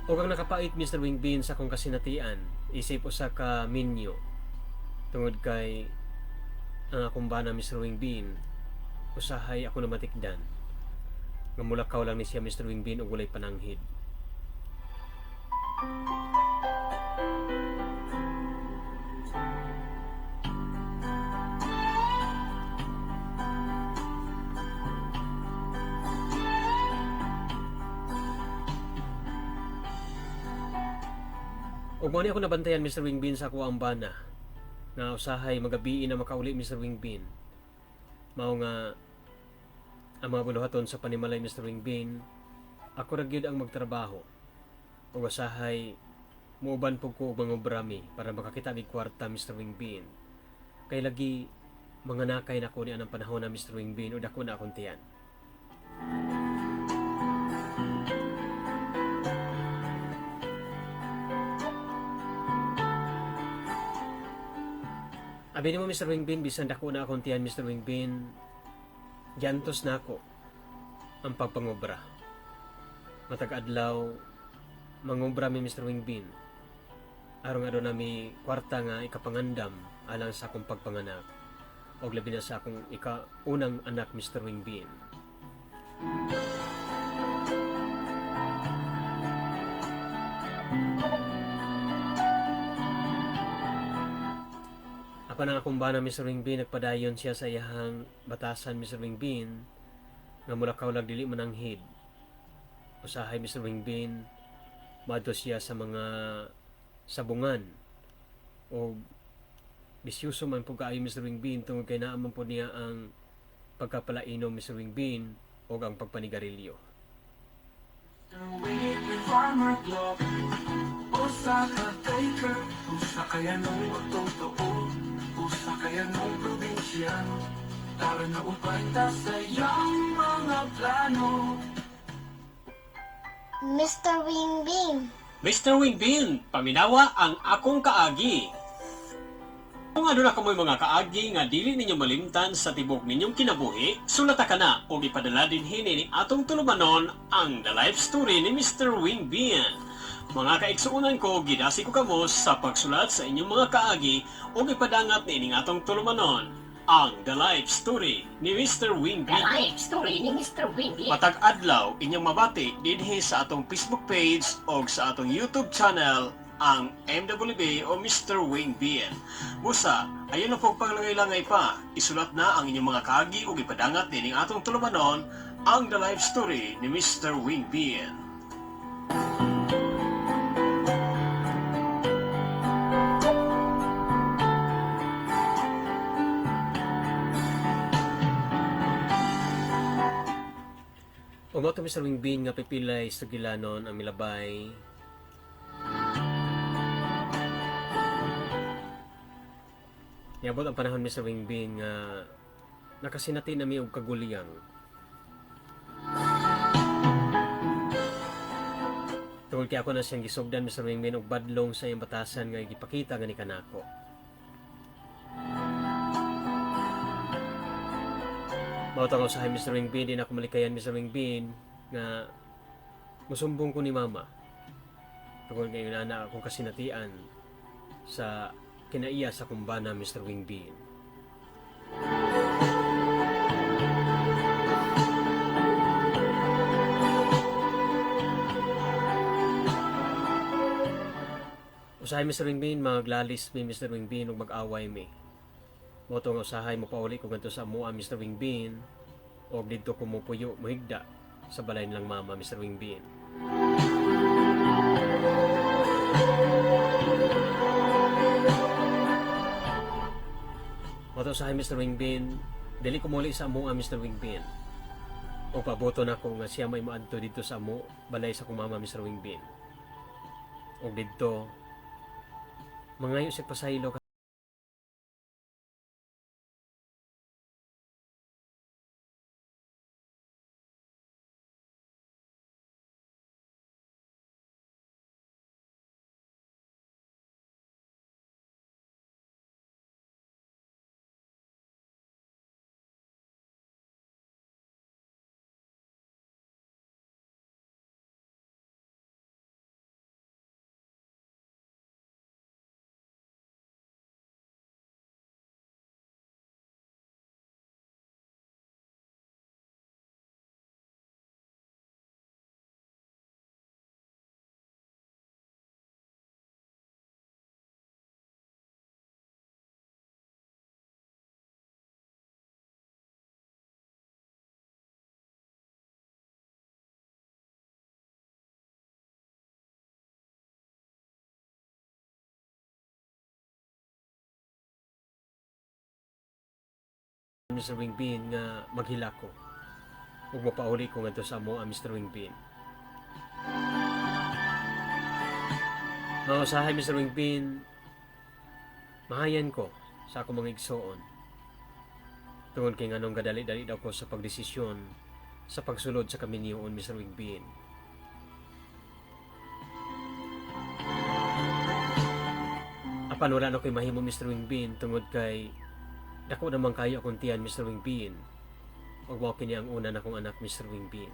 O kang nakapait Mr. Wingbin sa akong kasinatian, isip usa ka minyo. Tungod kay ang akong bana Mr. Wingbin, usahay ako na matikdan. Ngamulakaw lang ni siya Mr. Wingbin og walay pananghid. Ug mao ni ako nabantayan Mr. Wingbin sa ako ang bana nga usahay magabi na makauli Mr. Wingbin. Mao nga ang mga buluhaton sa panimalay Mr. Wingbin, ako ra gyud ang magtrabaho. Ug usahay muuban pug ko og mga obrami para makakita mig kwarta Mr. Wingbin. Kay lagi mga nakay nako ni anang panahon na Mr. Wingbin ug dako na akong tiyan. Abi mo Mr. Wingbin, bisan dako na akong tiyan Mr. Wingbin, giantos na ako ang pagpangobra. Matag adlaw mangobra mi Mr. Wingbin. Aron nga doon nami kwarta nga ikapangandam alang sa akong pagpanganak. Og labi na sa akong ikaunang anak Mr. Wingbin. Apan ang akong bana Mr. Wingbin, nagpadayon siya sa iyahang batasan Mr. Wingbin nga mulakaw lang dili mananghid. Usahay Mr. Wingbin madto siya sa mga sabungan o bisyoso man po kaayo Mr. Wingbin tungod kay naa man po niya ang pagkapalainom Mr. Wingbin o ang pagpanigarilyo. With Farmer Globe, usa ka taker, usa kaya nung totoo, usa kaya nung probinsyano, tara na upay ta sa iyang mga plano. Mr. Wingbin. Mr. Wingbin, paminawa ang akong kaagi. Kung aduna kamoy mga kaagi nga dili ninyo malimtan sa tibok ninyong kinabuhi, sulata ka na o ipadala din hini ni atong tulumanon ang The Life Story ni Mr. Wingbin. Mga kaigsuunan ko, gidasi ko kamo sa pagsulat sa inyong mga kaagi o ipadangat ni ining atong tulumanon ang The Life Story ni Mr. The Wingbin. life story ni Mr. Wingbin. Matag adlaw inyong mabati dinhi sa atong Facebook page o sa atong YouTube channel ang MWB o Mr. Wingbin. Busa, ayon na po paglangay-langay pa, isulat na ang inyong mga kaagi o ipadangat dining atong tulumanon ang The Life Story ni Mr. Wingbin. Umaw to Mr. Wingbin nga pipilay sa gilanon ang milabay. Niabot ang panahon Mr. Wingbin nga nakasinati na mi og kaguliyang. Tungod kay ako na siyang gisugdan Mr. Wingbin og badlong sa iyang batasan nga gipakita gani kanako. Mautang ako sa Mr. Wingbin, di na ako malikayan Mr. Wingbin nga musumbong ko ni mama. Tungkol ngayon na akong kasinatian sa kinaiya sa kumbana Mr. Wingbin. Usahay Mr. Wingbin, maglalis mi Mr. Wingbin ug mag-away mi. Moto nga usahay mo pauli ko ganito sa mua Mr. Wingbin o dito ko mo puyo muhigda sa balay nilang mama Mr. Wingbin. Moto usahay Mr. Wingbin, dili ko muli sa mua Mr. Wingbin. O paboto na ko nga siya may maadto dito sa amo balay sa kong mama Mr. Wingbin. O dito mangayo si pasaylo Mr. Wingbin nga maghila ko ug mapauli ko ngadto sa amo ang Mr. Wingbin. Mausahay Mr. Wingbin, mahayan ko sa akong mga igsoon. Tungod kay nganong kadali-dali daw ko sa pagdesisyon sa pagsulod sa kaminyoon Mr. Wingbin. Apan wala na ko'y mahimo Mr. Wingbin tungod kay dako naman kayo akong tiyan Mr. Wingbin. Ug mao kini ang una na kong anak Mr. Wingbin.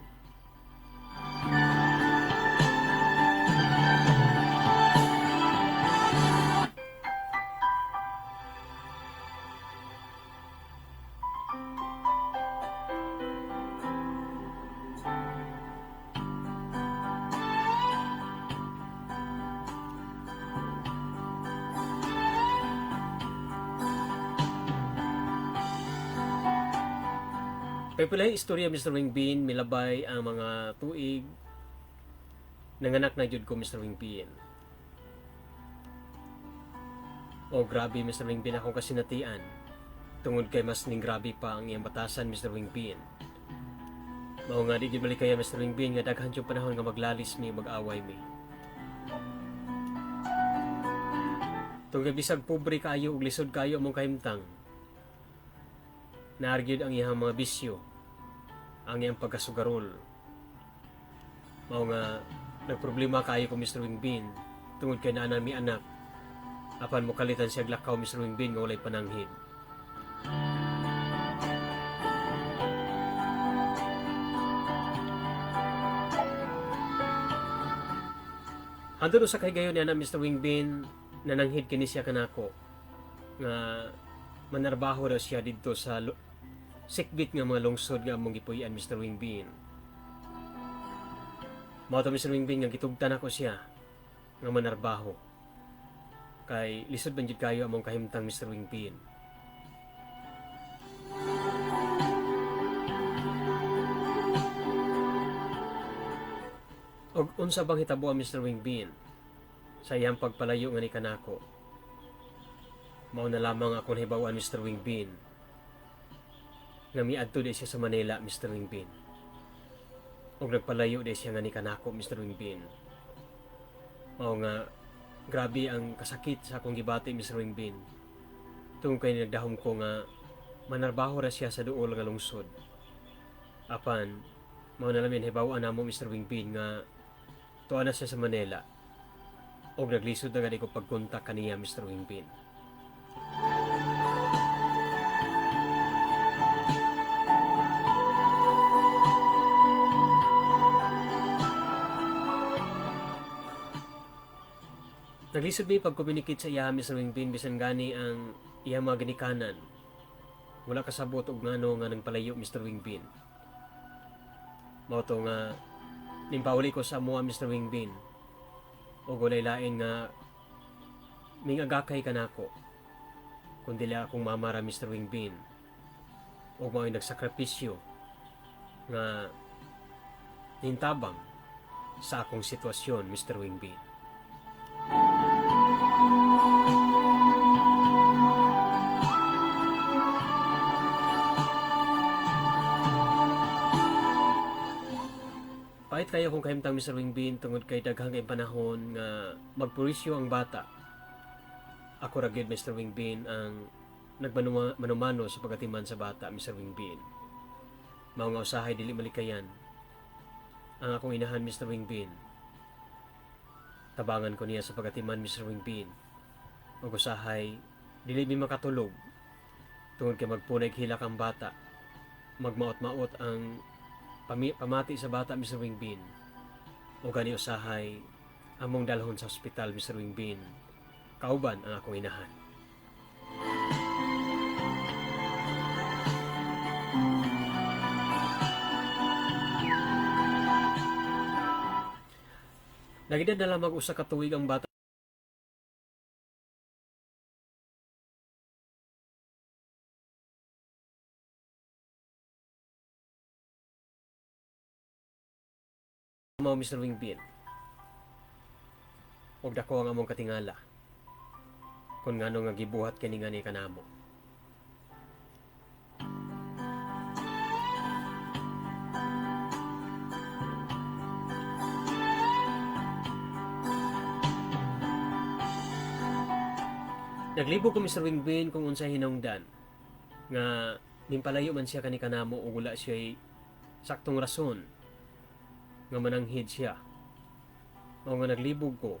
Pipilay istorya Mr. Wingbin, milabay ang mga tuig nanganak na jud ko Mr. Wingbin. O grabe Mr. Wingbin akong kasinatian. Tungod kay mas ning grabe pa ang iyang batasan Mr. Wingbin. Mao nga di balik kaya Mr. Wingbin nga daghan yung panahon nga maglalis mi mag-away mi. Tungod bisag pobre kayo ug lisod kayo among kahimtang. Naargyud ang iyang mga bisyo, ang iyang pagkasugarol. Mao nga nagproblema kayo ko Mr. Wingbin tungod kay naa mi anak. Apan mo kalitan siya glakaw Mr. Wingbin nga walay pananghid. Hantod sa kay gayon na Mr. Wingbin nananghid kini siya kanako nga manarbaho daw siya didto sa sikbit nga mga lungsod nga among gipuy-an Mr. Wingbin. Mao to Mr. Wingbin nga gitugtan ako siya nga manarbaho. Kay lisod man jud kayo among kahimtang Mr. Wingbin. Og unsa bang hitabo Mr. Wingbin sa iyang pagpalayo nga ni kanako? Mao na lamang ako nahibawan Mr. Wingbin nga miadto di siya sa Manila Mr. Wingbin. Og nagpalayo di siya nga ni kanako Mr. Wingbin. Mao nga grabe ang kasakit sa akong gibati Mr. Wingbin. Tungkol kay nagdahom ko nga manarbaho ra siya sa duol nga lungsod. Apan mao na lamin hibaw-an namo Mr. Wingbin nga tuwa na siya sa Manila. Og naglisod na gani ko pagkontak kaniya Mr. Wingbin. Naglisod mi pag-communicate sa iya Mr. Wingbin bisan gani ang iya mga ginikanan. Wala kasabot og ngano nga nang palayo Mr. Wingbin. Mao to nga nimpawali ko sa mua Mr. Wingbin. O gulay lain nga mingagakay kanako. Kundi la akong mamara Mr. Wingbin. O mao'y nagsakripisyo nga nintabang sa akong sitwasyon Mr. Wingbin. Pahit kayo kung kahimtang Mr. Wingbin tungod kay daghang kay panahon nga magpurisyo ang bata. Ako ra gyud Mr. Wingbin ang nagmanumano sa pagatiman sa bata Mr. Wingbin. Mao nga usahay dili malikayan ang akong inahan Mr. Wingbin. Tabangan ko niya sa pagatiman Mr. Wingbin. Ug usahay dili mi makatulog tungod kay magpunay hilak ang bata. Magmaot-maot ang pamati sa bata Mr. Wingbin. O gani usahay among dalhon sa ospital Mr. Wingbin. Kauban ang akong inahan. Nagidad na lamang usa ka tuig ang bata mao Mr. Wingbin. Og dako ang among katingala kung ngano nga gibuhat kani nga ni kanamo. Naglibog ko Mr. Wingbin kung unsay hinungdan nga nimpalayo man siya kani kanamo ug wala siya saktong rason nga mananghid siya. O nga naglibog ko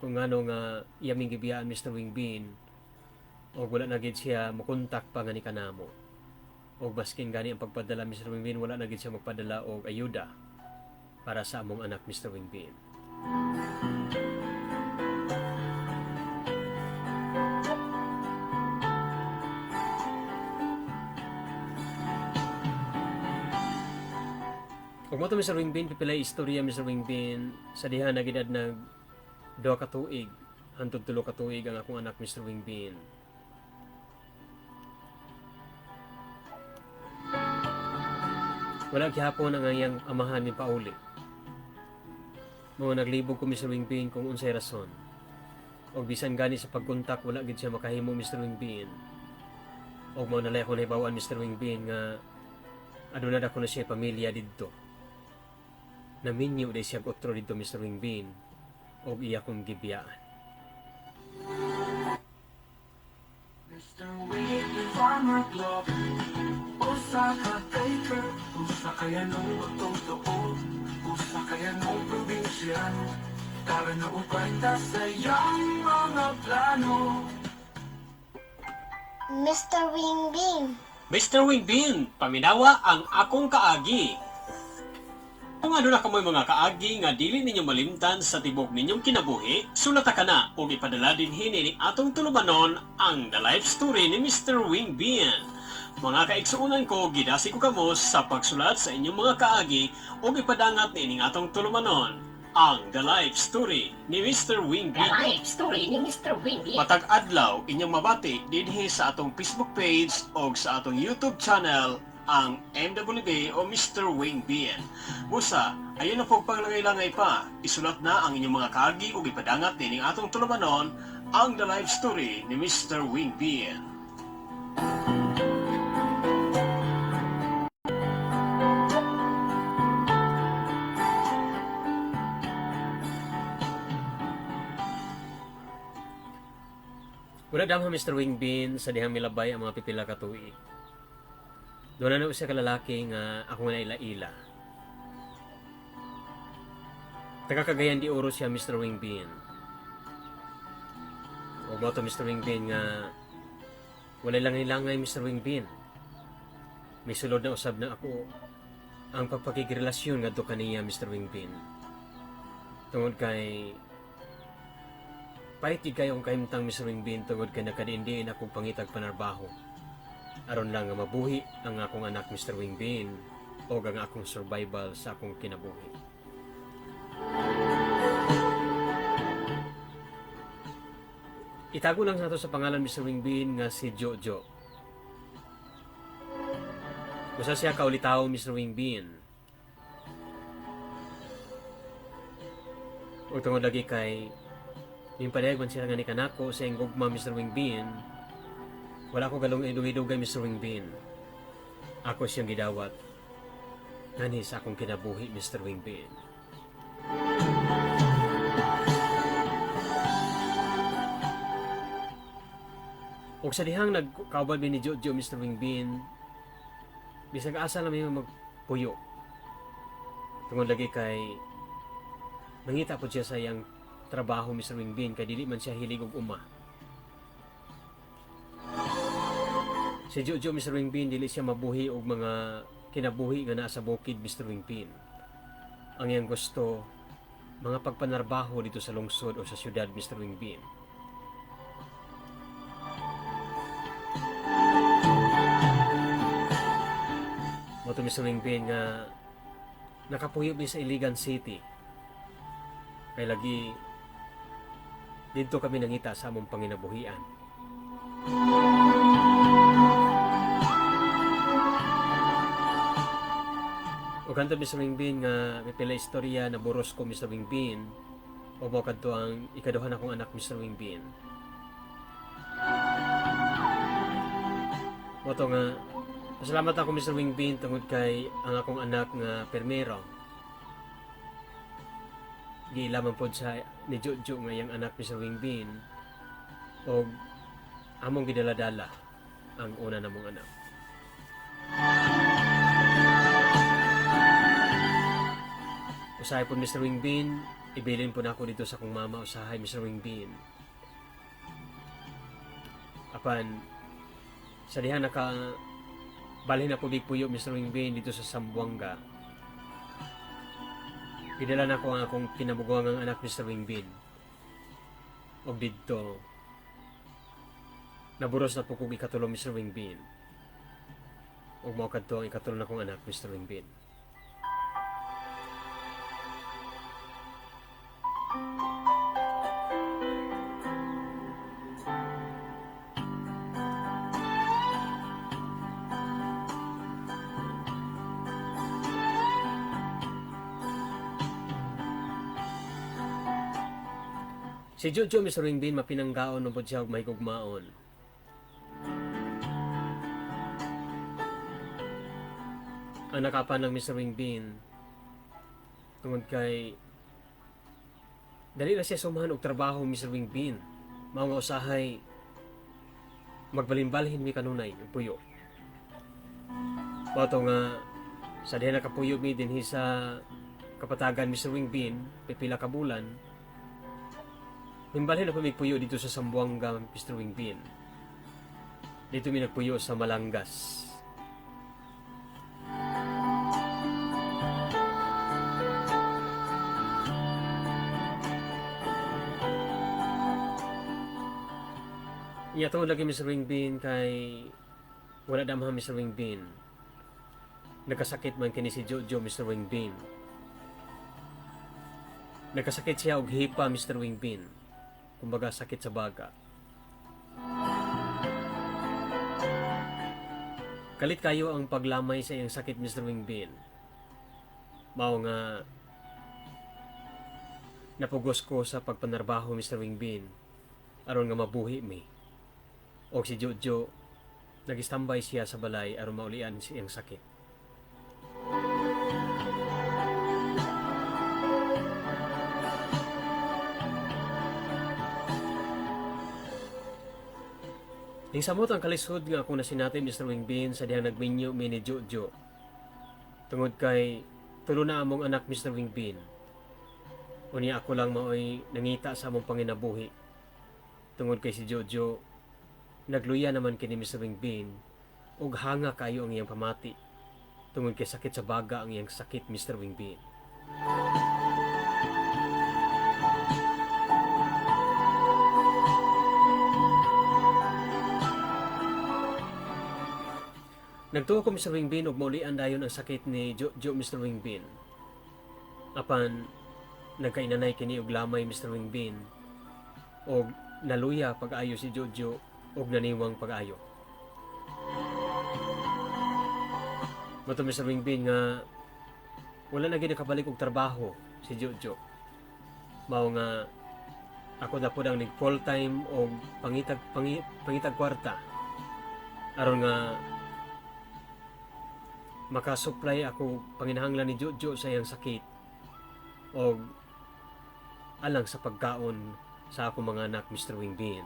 kung ngano nga iyaming gibiyaan Mr. Wingbin o wala na gid siya mokontak pa nga ni kanamo. O baskin gani ang pagpadala Mr. Wingbin wala na gid siya magpadala og ayuda para sa among anak Mr. Wingbin. Ug mo to Mr. Wingbin pipilay istorya Mr. Wingbin sa diha na gidad nag 2 ka tuig hantod 3 ka tuig ang akong anak Mr. Wingbin. Wala gihapon ang iyang amahan ni Pauli. Mga naglibog ko Mr. Wingbin kung unsay rason. O bisan gani sa pagkontak wala gid siya makahimo Mr. Wingbin. O mo nalay ako nahibawan Mr. Wingbin nga aduna na ko na siya pamilya didto. Naminyo day siya otro didto Mr. Wingbin o iya kong gibiyaan. Mr. Wingbin Farmer Club, usa ka taker, usa kaya nung totoo, usa kaya nung probinsyano, para na upay ta sa iyang mga plano. Mr. Wingbin. Mr. Wingbin, paminawa ang akong kaagi. Kung ano na kamoy mga kaagi nga dili ninyo malimtan sa tibok ninyong kinabuhi, sulata ka na o ipadala din hini ni atong tulumanon ang The Life Story ni Mr. Wingbin. Mga kaigsuunan ko, gidasi ko kamo sa pagsulat sa inyong mga kaagi o ipadangat ni atong tulumanon ang The Life Story ni Mr. The Wingbin. life story ni Mr. Wingbin. Matag adlaw inyong mabati dinhi sa atong Facebook page o sa atong YouTube channel ang MWB o Mr. Wingbin. Busa, ayun na po panglangay-langay pa. Isulat na ang inyong mga kaagi o ipadangat din ang atong tulumanon ang The Life Story ni Mr. Wingbin. Wala damha Mr. Wingbin sa dihang milabay ang mga pipila ka tuig. Doon na siya kalalaki nga ako nga ila-ila. Taga Cagayan de Oro siya Mr. Wingbin. O mo to Mr. Wingbin nga wala lang ilangay Mr. Wingbin. May sulod na usab na ako ang pagpakigrelasyon ngadto kaniya Mr. Wingbin. Tungod kay pahit gid kayo ang kahimtang Mr. Wingbin tungod kay nakadiindiin akong pangitag panarbaho. Aron lang nga mabuhi ang akong anak Mr. Wingbin o ang akong survival sa akong kinabuhi. Itago lang sa to sa pangalan Mr. Wingbin nga si Jojo. Usa siya kaulitaw Mr. Wingbin. O tungod lagi kay yung padayag man siya nga ni kanako sa iyang gugma Mr. Wingbin, wala ko galong idugay Mr. Wingbin. Ako siyang gidawat. Ngani sa akong kinabuhi Mr. Wingbin. O sa dihang nagkaubad ni Jojo Mr. Wingbin, bisag asa lang may magpuyo. Tungod lagi kay nangita po siya sa iyang trabaho Mr. Wingbin kay dili man siya hilig og uma. Si Jojo Mr. Wingbin dili siya mabuhi og mga kinabuhi nga naa sa bukid Mr. Wingbin. Ang iyang gusto mga pagpanarbaho dito sa lungsod o sa syudad Mr. Wingbin. Moto Mr. Wingbin nga nakapuyo din sa Iligan City. Kay lagi dito kami nangita sa among panginabuhian. O kanto Mr. Wingbin nga may pila istorya na buros ko Mr. Wingbin o mo kanto ang ikaduhan akong anak Mr. Wingbin. Moto nga pasalamat ako Mr. Wingbin tungod kay ang akong anak nga permero. Gilaman pod sa ni Jojo nga yang anak Mr. Wingbin o among gidaladala ang una namong anak. Usahay po Mr. Wingbin, ibilin po na ako dito sa kong mama usahay Mr. Wingbin. Apan sa diha balhin na po di puyo Mr. Wingbin dito sa Zamboanga. Pidala na ko ang akong kinabuguang ang anak Mr. Wingbin. O dito naburos na po kong ikatulo Mr. Wingbin. O mo kadto ang ikatulo na kong anak Mr. Wingbin. Si Jojo Mr. Wingbin mapinanggaon ng siya og may gugmaon. Ang nakapan ng Mr. Wingbin tungod kay dali na siya sumahan og trabaho Mr. Wingbin. Mao nga usahay magbalimbalhin mi kanunay og puyo. Bato nga sa diha nakapuyo mi dinhi sa kapatagan Mr. Wingbin pipila ka bulan. Himbalhin ako may puyo dito sa Zamboanga Mr. Wingbin. Dito mi nagpuyo sa Malangas. Iya to lagi Mr. Wingbin kay wala damha Mr. Wingbin. Nagkasakit man kini si Jojo Mr. Wingbin. Nagkasakit siya og hipa Mr. Wingbin. Kumbaga sakit sa baga. Kalit kayo ang paglamay sa iyang sakit Mr. Wingbin. Mao nga napugos ko sa pagpanarbaho Mr. Wingbin aron nga mabuhi mi. O si Jojo, nag-standby siya sa balay aron maulian siyang sakit. Ning samot ang kalisod nga akong nasinati Mr. Wingbin sa dihang nagminyo mi ni Jojo. Tungod kay tulo na among anak Mr. Wingbin. Unya ako lang maoy nangita sa among panginabuhi. Tungod kay si Jojo nagluya naman kini Mr. Wingbin ug hanga kayo ang iyang pamati tungod kay sakit sa baga ang iyang sakit Mr. Wingbin. Nagtuo ko Mr. Wingbin ug maulian dayon ang sakit ni Jojo Mr. Wingbin. Apan nagkainanay kini og lamay Mr. Wingbin og naluya pag-ayo si Jojo og naniwang pag-ayo. Mato Mr. Wingbin nga wala na gid nakabalik og trabaho si Jojo. Mao nga ako na pud ang nig full time og pangitag kwarta aron nga makasupply ako panginahanglan ni Jojo sa iyang sakit og alang sa pagkaon sa akong mga anak Mr. Wingbin.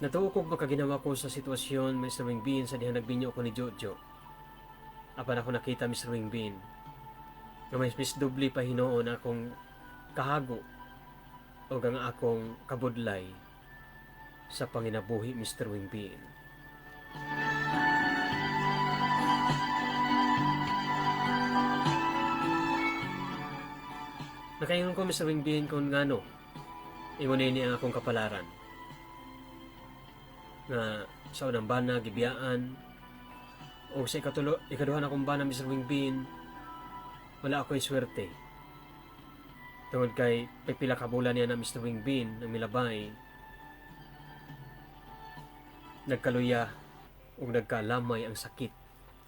Natuo kog makaginawa ko sa sitwasyon Mr. Wingbin sa dihang nagbinyo ko ni Jojo. Apan ako nakita Mr. Wingbin nga may doble pa hinoon akong kahago o ang akong kabudlay sa panginabuhi Mr. Wingbin. Nakaingon ko Mr. Wingbin kung ngano ingunin niya akong kapalaran nga sa unang bana gibiyaan o sa ikaduhan akong bana Mr. Wingbin wala ako'y swerte tungod kay pipila ka bulan niya na Mr. Wingbin ng milabay nagkaluya o nagkalamay ang sakit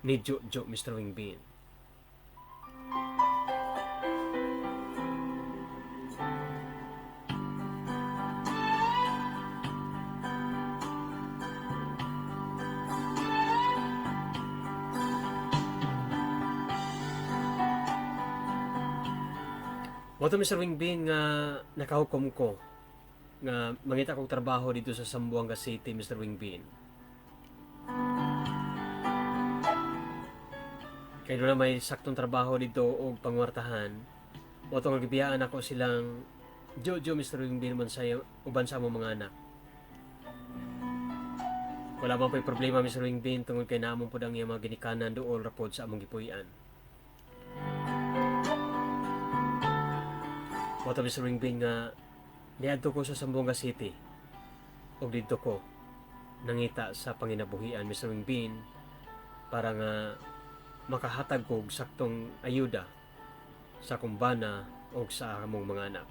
ni Jojo Mr. Wingbin. Wato Mr. Wingbin nga nakahukom ko nga mangita kong trabaho dito sa Zamboanga City Mr. Wingbin. Kaya na may saktong trabaho dito o pangwartahan. Wato nga gibiyaan ako silang Jojo Mr. Wingbin man sa uban sa among mga anak. Wala bang pa'y problema Mr. Wingbin tungod kay naamon po ang iyang mga ginikanan dool rapod sa among gipuy-an. Wato Mr. Wingbin nga niadto ko sa Zamboanga City o dito ko nangita sa panginabuhian Mr. Wingbin para nga makahatag ko saktong ayuda sa kumbana o sa among mga anak.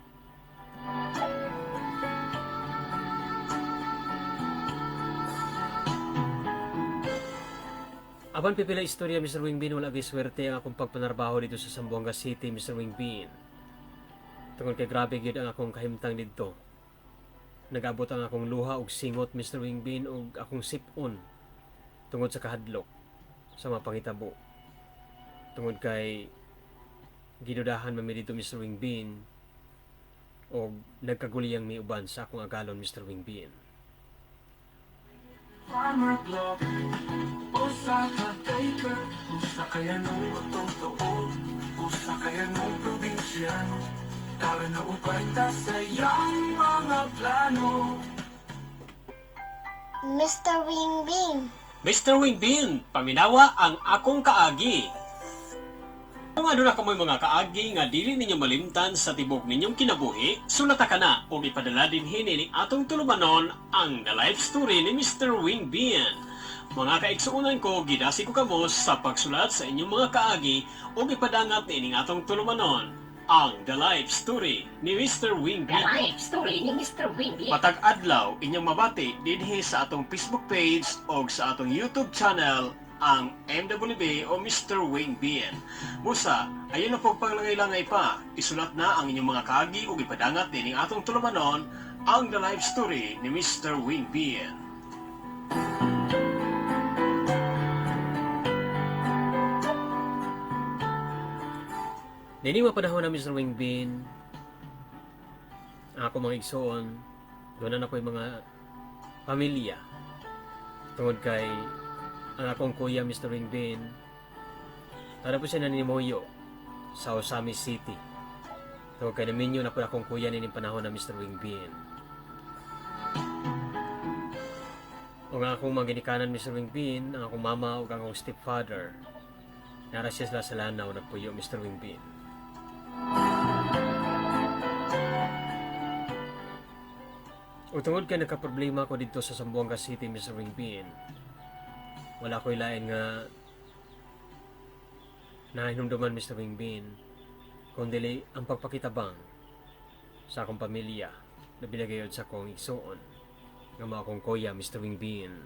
Aban pipila istorya Mr. Wingbin, wala gay swerte ang akong pagpanarbaho dito sa Zamboanga City Mr. Wingbin. Tungod kay grabe gyud ang akong kahimtang didto. Nag-abot ang akong luha og singot Mr. Wingbin og akong sipon tungod sa kahadlok sa mga pangitabo. Tungod kay gidudahan man mi dito Mr. Wingbin og nagkaguliyang mi uban sa akong agalon Mr. Wingbin. Farmer Globe, usa ka taker, usa kaya nung totoo, usa kaya nung probinsyano, tara na upay ta sa iyang mga plano. Mr. Wingbing. Mr. Wingbin, paminawa ang akong kaagi. Kung ano na kamoy mga kaagi nga dili ninyo malimtan sa tibok ninyong kinabuhi, sulata ka na o ipadala din hini ni atong tulumanon ang The Life Story ni Mr. Wingbin. Mga kaigsuunan ko, gidasi ko kamo sa pagsulat sa inyong mga kaagi o ipadangat ni ining atong tulumanon ang The Life Story ni Mr. The Wingbin. life story ni Mr. Wingbin. Patag adlaw inyong mabati dinhi sa atong Facebook page o sa atong YouTube channel ang MWB o Mr. Wingbin. Musa, ayun na po panglangay-langay pa. Isulat na ang inyong mga kaagi o ipadangat din ang atong tulumanon ang The Life Story ni Mr. Wingbin. Nini mapanahon na Mr. Wingbin, ako mga igsoon, doon na ako yung mga pamilya. Tungod kay ang akong kuya Mr. Wingbin, tara po siya nanimoyo sa Osami City. Tungod kay naminyo na po akong kuya nining panahon na Mr. Wingbin. O nga akong mga ginikanan Mr. Wingbin, ang akong mama o ang akong stepfather, nara siya sila sa lanaw nagpuyo Mr. Wingbin. O tungod kay nagka-problema ko dito sa Zamboanga City Mr. Wingbin, wala ko ilain nga nahinumduman Mr. Wingbin kundi ang pagpakitabang sa akong pamilya na binagayod sa akong igsoon nga mga akong kuya Mr. Wingbin.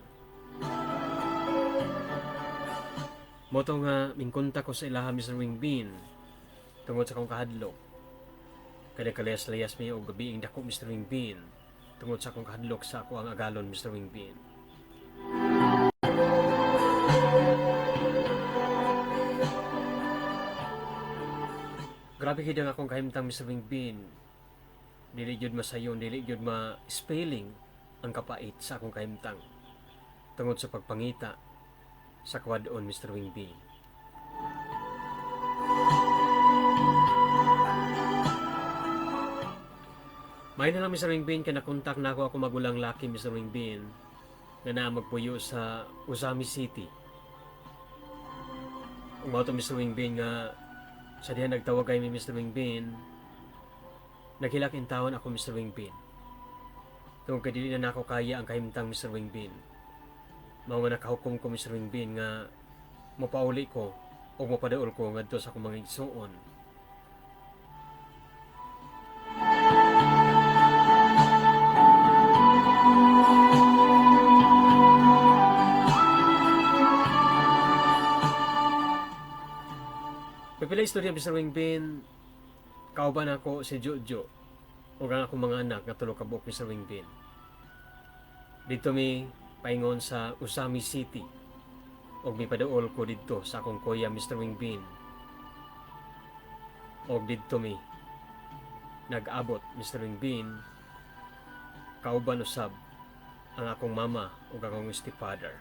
Moto nga mingkunta ko sa ilaha Mr. Wingbin tungod sa akong kahadlok kada kalayas-layas mi og gabiing dako Mr. Wingbin tungod sa akong kahadlok sa ako ang agalon Mr. Wingbin. Grabe hidang akong kahimtang Mr. Wingbin. Dili gyud masayon, dili gyud ma-spelling ang kapait sa akong kahimtang tungod sa pagpangita sa kwadon Mr. Wingbin. May na lang Mr. Wingbin kaya nakontak na ako magulang laki Mr. Wingbin nga na magpuyo sa Osami City. Umaw to Mr. Wingbin nga sa diyan nagtawag kay mi Mr. Wingbin, naghilakin taon ako Mr. Wingbin. Tungkol kay dili na ako kaya ang kahimtang Mr. Wingbin. Mao nga nakahukom ko Mr. Wingbin nga mapauli ko o mapadaol ko ngadto sa akong mga igsuon. Pipila istorya Mr. Wingbin, kauban ako si Jojo o ang akong mga anak nga tulo ka buok Mr. Wingbin. Dito mi paingon sa Osami City og mi padaol ko dito sa akong kuya Mr. Wingbin. Og dito mi nag-abot Mr. Wingbin, kauban usab ang akong mama ug akong stepfather.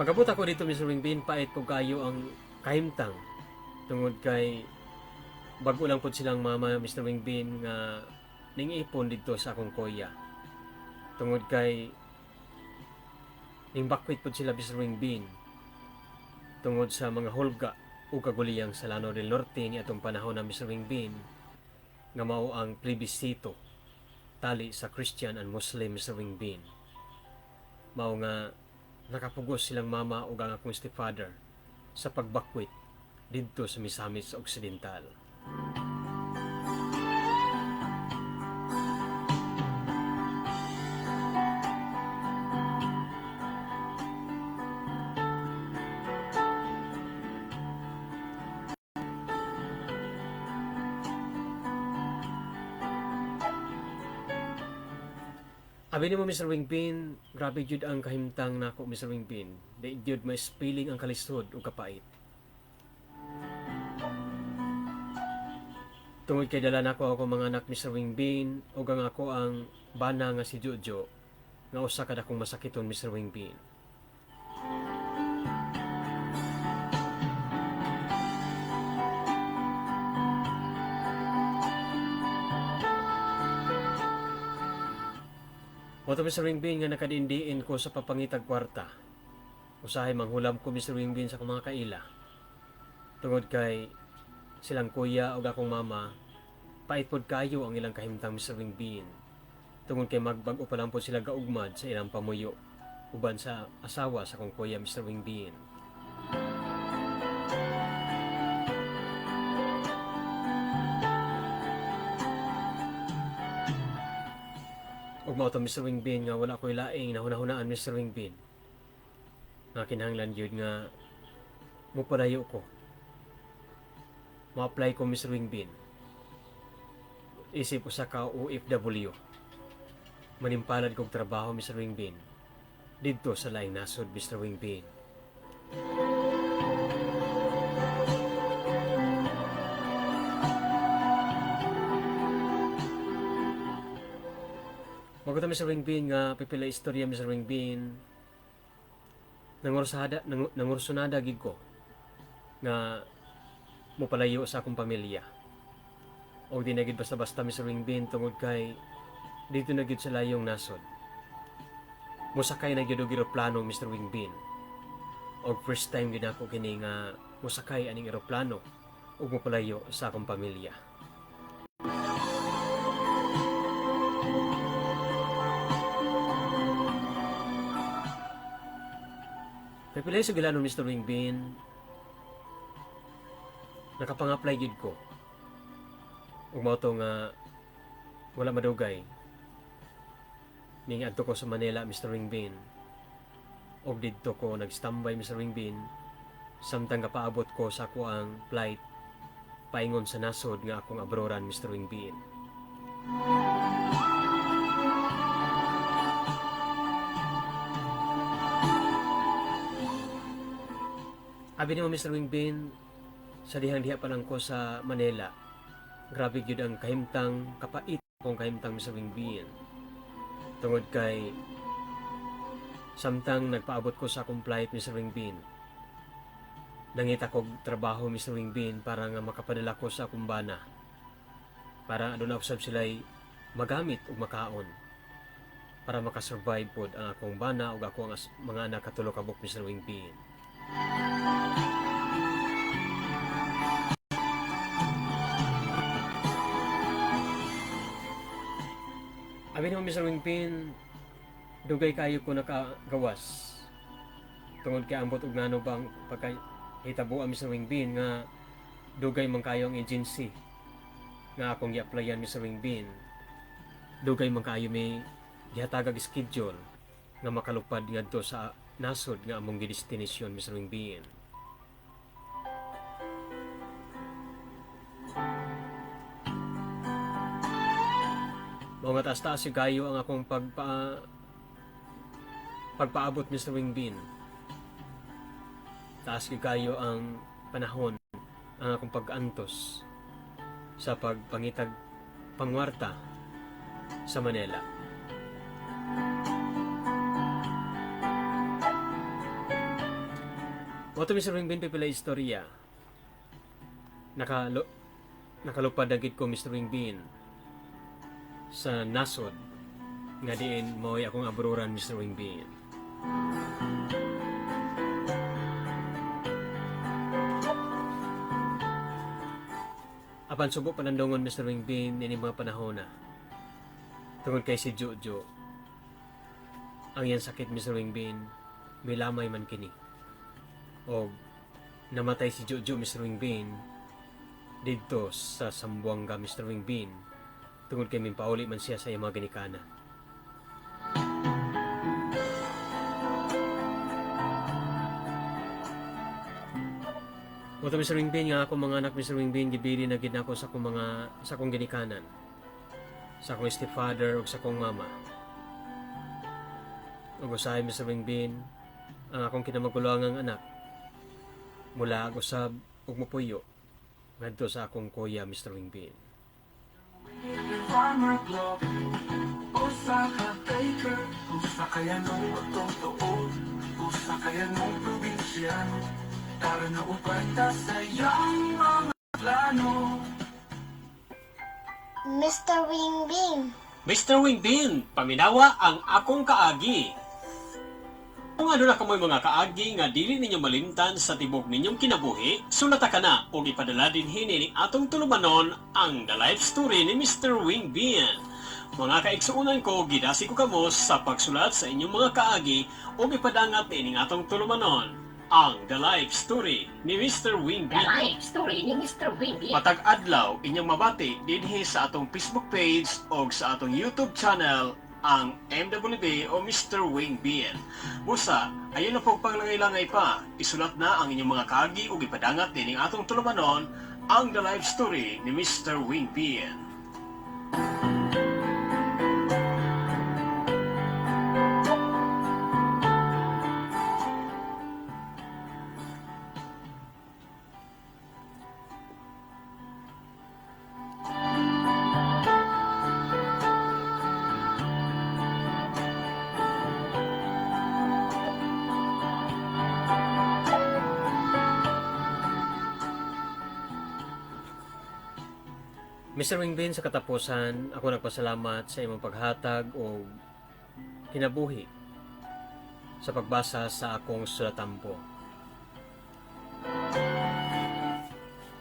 Pagabot ako dito Mr. Wingbin, pait ko kayo ang kahimtang tungod kay bago lang po silang mama Mr. Wingbin nga ning ipon dito sa akong kuya. Tungod kay ning bakwit po sila Mr. Wingbin tungod sa mga hulga o kaguliyang sa Lanao del Norte ni atong panahon na Mr. Wingbin nga mao ang plebisito tali sa Christian and Muslim Mr. Wingbin. Mao nga nakapugos silang mama o ang akong stepfather sa pagbakwit dito sa Misamis Occidental. Abi ni mo Mr. Wingpin, grabe jud ang kahimtang nako Mr. Wingpin. Di jud may spilling ang kalisod o kapait. Tungod kay dala nako ako mga anak Mr. Wingpin ug ang ako ang bana nga si Jojo nga usa ka dakong masakiton Mr. Wingpin. Moto Mr. Wingbin nga nakadindiin ko sa papangitag kwarta. Usahay manghulam ko Mr. Wingbin sa akong mga kaila. Tungod kay silang kuya o akong mama, pait pod kayo ang ilang kahimtang Mr. Wingbin. Tungod kay magbag-o pa lang po sila gaugmad sa ilang pamuyo uban sa asawa sa akong kuya Mr. Wingbin. Ug mao to Mr. Wingbin nga wala ko'y laing na hunahunaan Mr. Wingbin. Nga kinahanglan yun nga mupadayo ko. Ma-apply ko Mr. Wingbin. Isip usa ka OFW. Manimpalad kog trabaho Mr. Wingbin. Didto sa laing nasod Mr. Wingbin. Magkita Mr. Wingbin nga pipila istorya Mr. Wingbin nangursunada gid ko nga mopalayo sa akong pamilya. O di na gid basta-basta Mr. Wingbin tungod kay dito na gid sa layong nasod. Musakay na gid og eroplano Mr. Wingbin. Og first time gid ako kini nga musakay aning eroplano ug mopalayo sa akong pamilya. Pipilay sa gilanon Mr. Wingbin, nakapang-apply gid ko. Ug mao to nga wala madugay. Ning adto ko sa Manila Mr. Wingbin. Og didto ko nag-standby Mr. Wingbin samtang kapaabot ko sa ako ang flight paingon sa nasod nga akong abroran Mr. Wingbin. Abi ni mo Mr. Wingbin, sa dihang-diha pa lang ko sa Manila, grabe gyud ang kahimtang kapait kong kahimtang Mr. Wingbin. Tungod kay samtang nagpaabot ko sa akong flight Mr. Wingbin, nangita kog trabaho Mr. Wingbin para nga makapadala ko sa akong bana. Para doon ako sab sila'y magamit ug makaon. Para makasurvive pod ang akong bana ug ako ang mga anak katulo kabuk Mr. Wingbin. Abi naman Mr. Wingbin, dugay kayo ko nakagawas. Tungod kay ambot og nano bang pagkahitabuan Mr. Wingbin nga dugay man kayo ang agency nga akong gi-applyan Mr. Wingbin. Dugay man kayo may gihatagag schedule nga makalupad ngadto sa nasod nga among gidestinasyon Mr. Wingbin. Mga taas-taas yung kayo ang akong pagpaabot Mr. Wingbin. Taas yung kayo ang panahon ang akong pag-antos sa pagpangitag pangwarta sa Manila. Moto Mr. Wingbin pipila istorya. Nakalupad agad ko Mr. Wingbin sa nasod nga diin mo'y akong abroran Mr. Wingbin. Apan subo panandungon Mr. Wingbin nini mga panahon na tungod kay si Jojo ang yan sakit Mr. Wingbin milamay man kini o namatay si Jojo Mr. Wingbin dito sa Sambuanga Mr. Wingbin tungod kay mimpauli man siya sa iyang mga ginikana. Moto Mr. Wingbin nga ako mga anak Mr. Wingbin gibili na gid ako sa akong ginikanan. Sa akong stepfather ug sa akong mama. ug usahay Mr. Wingbin ang akong kinamaguluhangang anak mula ag usab ug mopuyo ngadto sa akong kuya Mr. Wingbin. Farmer Globe Usa ka taker Usa kaya nung totoo Usa kaya nung probinsyano Tara na upay ta sa iyang mga plano Mr. Wingbing. Mr. Wingbin, paminawa ang akong kaagi. Kung ano na kamoy mga kaagi nga dili ninyo malimtan sa tibok ninyong kinabuhi, sulata ka na o ipadala din hini ning atong tulumanon ang The Life Story ni Mr. Wingbin. Mga kaigsuunan ko, gidasi ko kamo sa pagsulat sa inyong mga kaagi o ipadangat ining atong tulumanon ang The Life Story ni Mr. The Wingbin. life story ni Mr. Wingbin. Matag adlaw inyong mabati dinhi sa atong Facebook page o sa atong YouTube channel ang MWB o Mr. Wingbin. Busa, ayon na pong panglangay-langay pa, isulat na ang inyong mga kaagi o ipadangat dining atong tulumanon ang The Life Story ni Mr. Wingbin. Mr. Wingbin, sa katapusan, ako nagpasalamat sa imong paghatag o kinabuhi sa pagbasa sa akong sulatampo.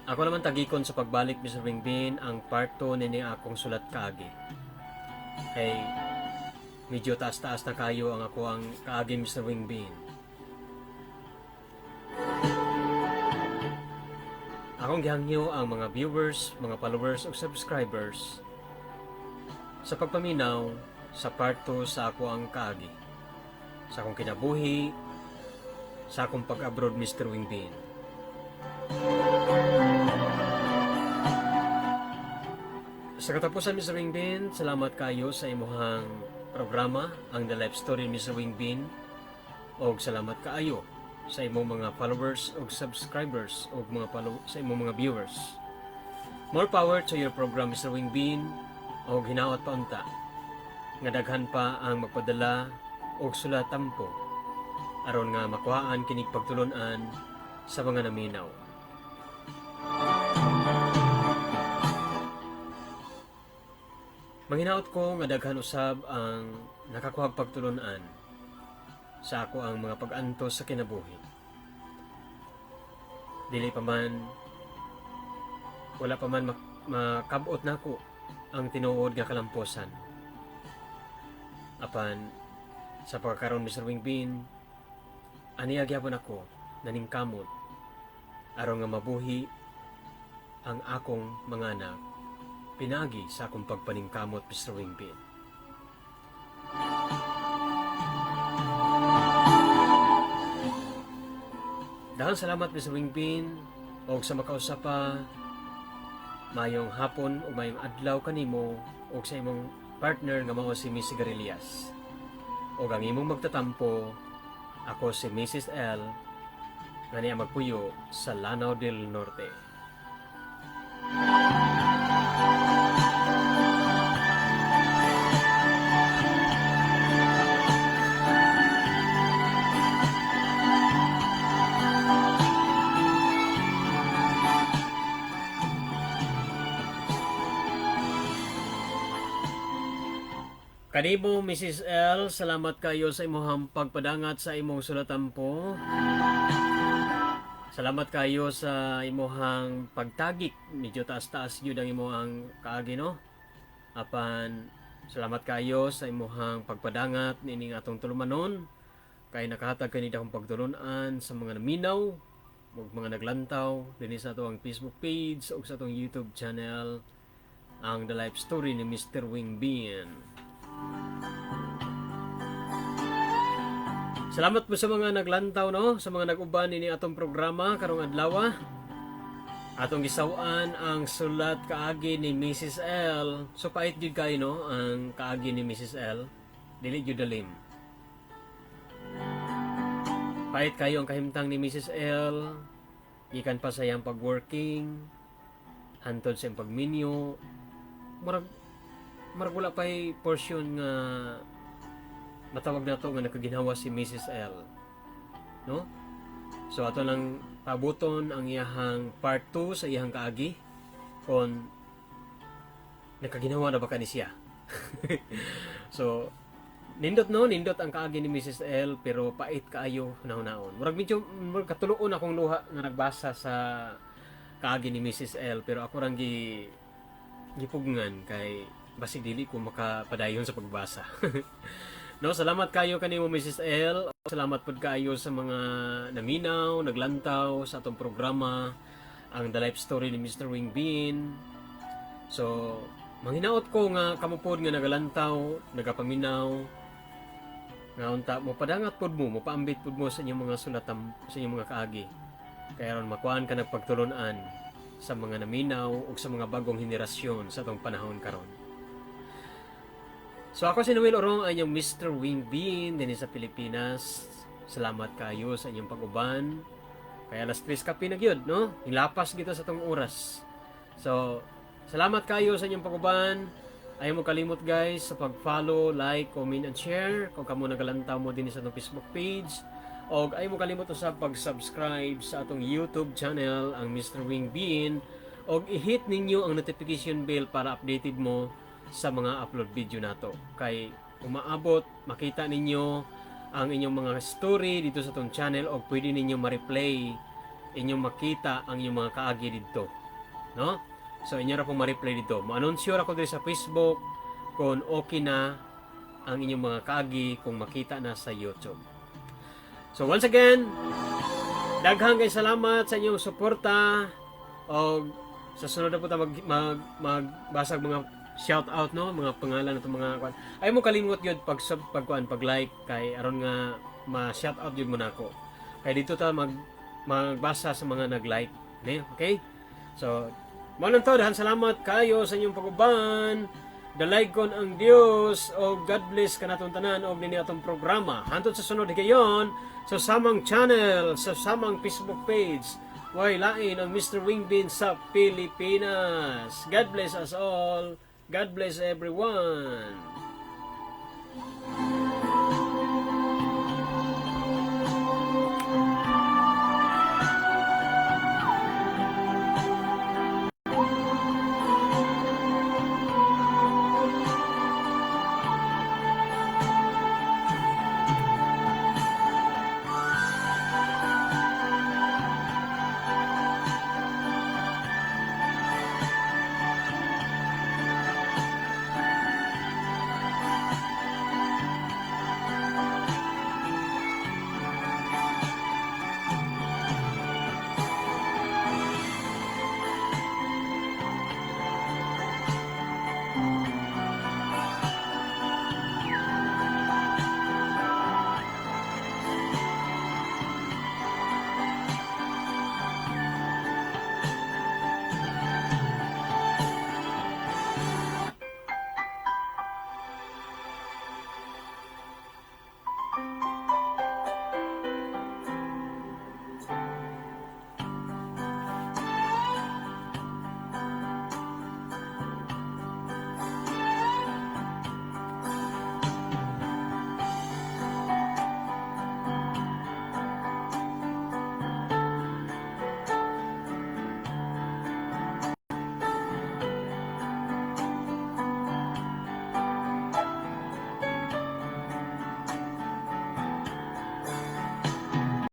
Ako naman tagikon sa pagbalik, Mr. Wingbin, ang part 2 nini akong sulat kaagi. Kay medyo taas-taas na kayo ang ako ang kaagi, Mr. Wingbin. Akong gihangyo ang mga viewers, mga followers o subscribers sa pagpaminaw sa part 2 sa ako ang kaagi, sa akong kinabuhi, sa akong pag-abroad, Mr. Wingbin. Sa katapusan, Mr. Wingbin, salamat kayo sa imuhang programa, ang The Life Story ni Mr. Wingbin, o salamat kaayo sa imong mga followers o subscribers o sa imong mga viewers. More power to your program, Mr. Wingbin, o hinawat pa unta nga daghan pa ang magpadala og sulatampo aron nga makuhaan kinig pagtulon-an sa mga naminaw. Manghinaot ko nga daghan usab ang nakakuhag pagtulon-an sa ako ang mga pag-antos sa kinabuhi. Dili pa man, wala pa man makabot na ko ang tinuod nga kalamposan. Apan, sa pagkakaroon, Mr. Wingbin, aniya gyapon ako naningkamot aron nga mabuhi ang akong mga anak pinagi sa akong pagpaningkamot, Mr. Wingbin. Daghang salamat, Mr. Wingbin, o sa makausapa mayong hapon o mayong adlaw kanimo o sa imong partner nga mao si Miss Garillas. O ang imong magtatampo, ako si Mrs. L nga niya magpuyo sa Lanao del Norte. Kanimo, Mrs. L, salamat kayo sa imong pagpadangat sa imong sulatampo. Salamat kayo sa imong pagtagik. Medyo taas-taas yun ang imong kaagi, no? Apan, salamat kayo sa imong pagpadangat nining atong tulumanon. Kay nakahatag kanina akong pagtulunan sa mga naminaw, o mga naglantaw, din sa atong Facebook page o sa atong YouTube channel, ang The Life Story ni Mr. Wingbin. Salamat po sa mga naglantaw, no? Sa mga nag-uban ini atong programa karong adlaw. Atong gisawan ang sulat kaagi ni Mrs. L. So pait jud kay, no, ang kaagi ni Mrs. L. Dili jud dalim. Pait kayo ang kahimtang ni Mrs. L. Gikan pa sa iyang pag-working, hantod sa iyang pagminyo. Marag wala pa'y portion nga matawag na to nga nakaginhawa si Mrs. L. No? So ato lang pabuton ang iyahang part 2 sa iyahang kaagi kon nakaginawa na ba ka ni siya. So nindot ang kaagi ni Mrs. L pero pait kaayo hunahon-naon. Murag katuloon akong luha nga nagbasa sa kaagi ni Mrs. L pero ako rang gipugngan kay basig dili ko makapadayon sa pagbasa. No, salamat kayo kanimo Mrs. L. Salamat pud kayo sa mga naminaw, naglantaw sa atong programa ang The Life Story ni Mr. Wing Bean. So, manghinaot ko nga kamo pod nga nagalantaw, nagapaminaw. Nga unta mo padangat pod mo paambit pod mo sa inyong mga sulatam, sa inyong mga kaagi. Kaya ron makuan ka nagpagtulunan sa mga naminaw ug sa mga bagong henerasyon sa atong panahon karon. So ako si Noel Orong ay inyong Mr. Wing Bean din sa Pilipinas. Salamat kayo sa inyong pag-uban. Kaya alas 3 kapi na gyud, no? Ilapas gito sa tong oras. So, salamat kayo sa inyong pag-uban. Ayaw mo kalimot guys sa pag-follow, like, comment, and share. Kung kamo nagalantaw mo din sa atong Facebook page. O ayaw mo kalimot sa pag-subscribe sa atong YouTube channel, ang Mr. Wing Bean. O i-hit ninyo ang notification bell para updated mo sa mga upload video nato. Kay umaabot, makita ninyo ang inyong mga story dito sa tong channel o pwede ninyo ma-replay, inyong makita ang inyong mga kaagi dito. No? So inyo ra pong ma-replay dito. Ma-anunsyo ra ko dito sa Facebook kung okay na ang inyong mga kaagi kung makita na sa YouTube. So once again, daghang kay salamat sa inyong suporta o sa sunod na po ta magbasag mga shout out no mga pangalan nato mga kwan. Ay mo kalimot gyud pag like kay aron nga ma-shout out gyud mo nako. Kay dito ta magbasa sa mga nag-like, okay? So, manon to dahan salamat kayo sa inyong pag-uban. Dalaygon ang Dios o God bless kanatong tanan og dinhi atong programa. Hantod sa sunod higayon sa samang channel, sa samang Facebook page. Way lain ang Mr. Wing Bean sa Pilipinas. God bless us all. God bless everyone.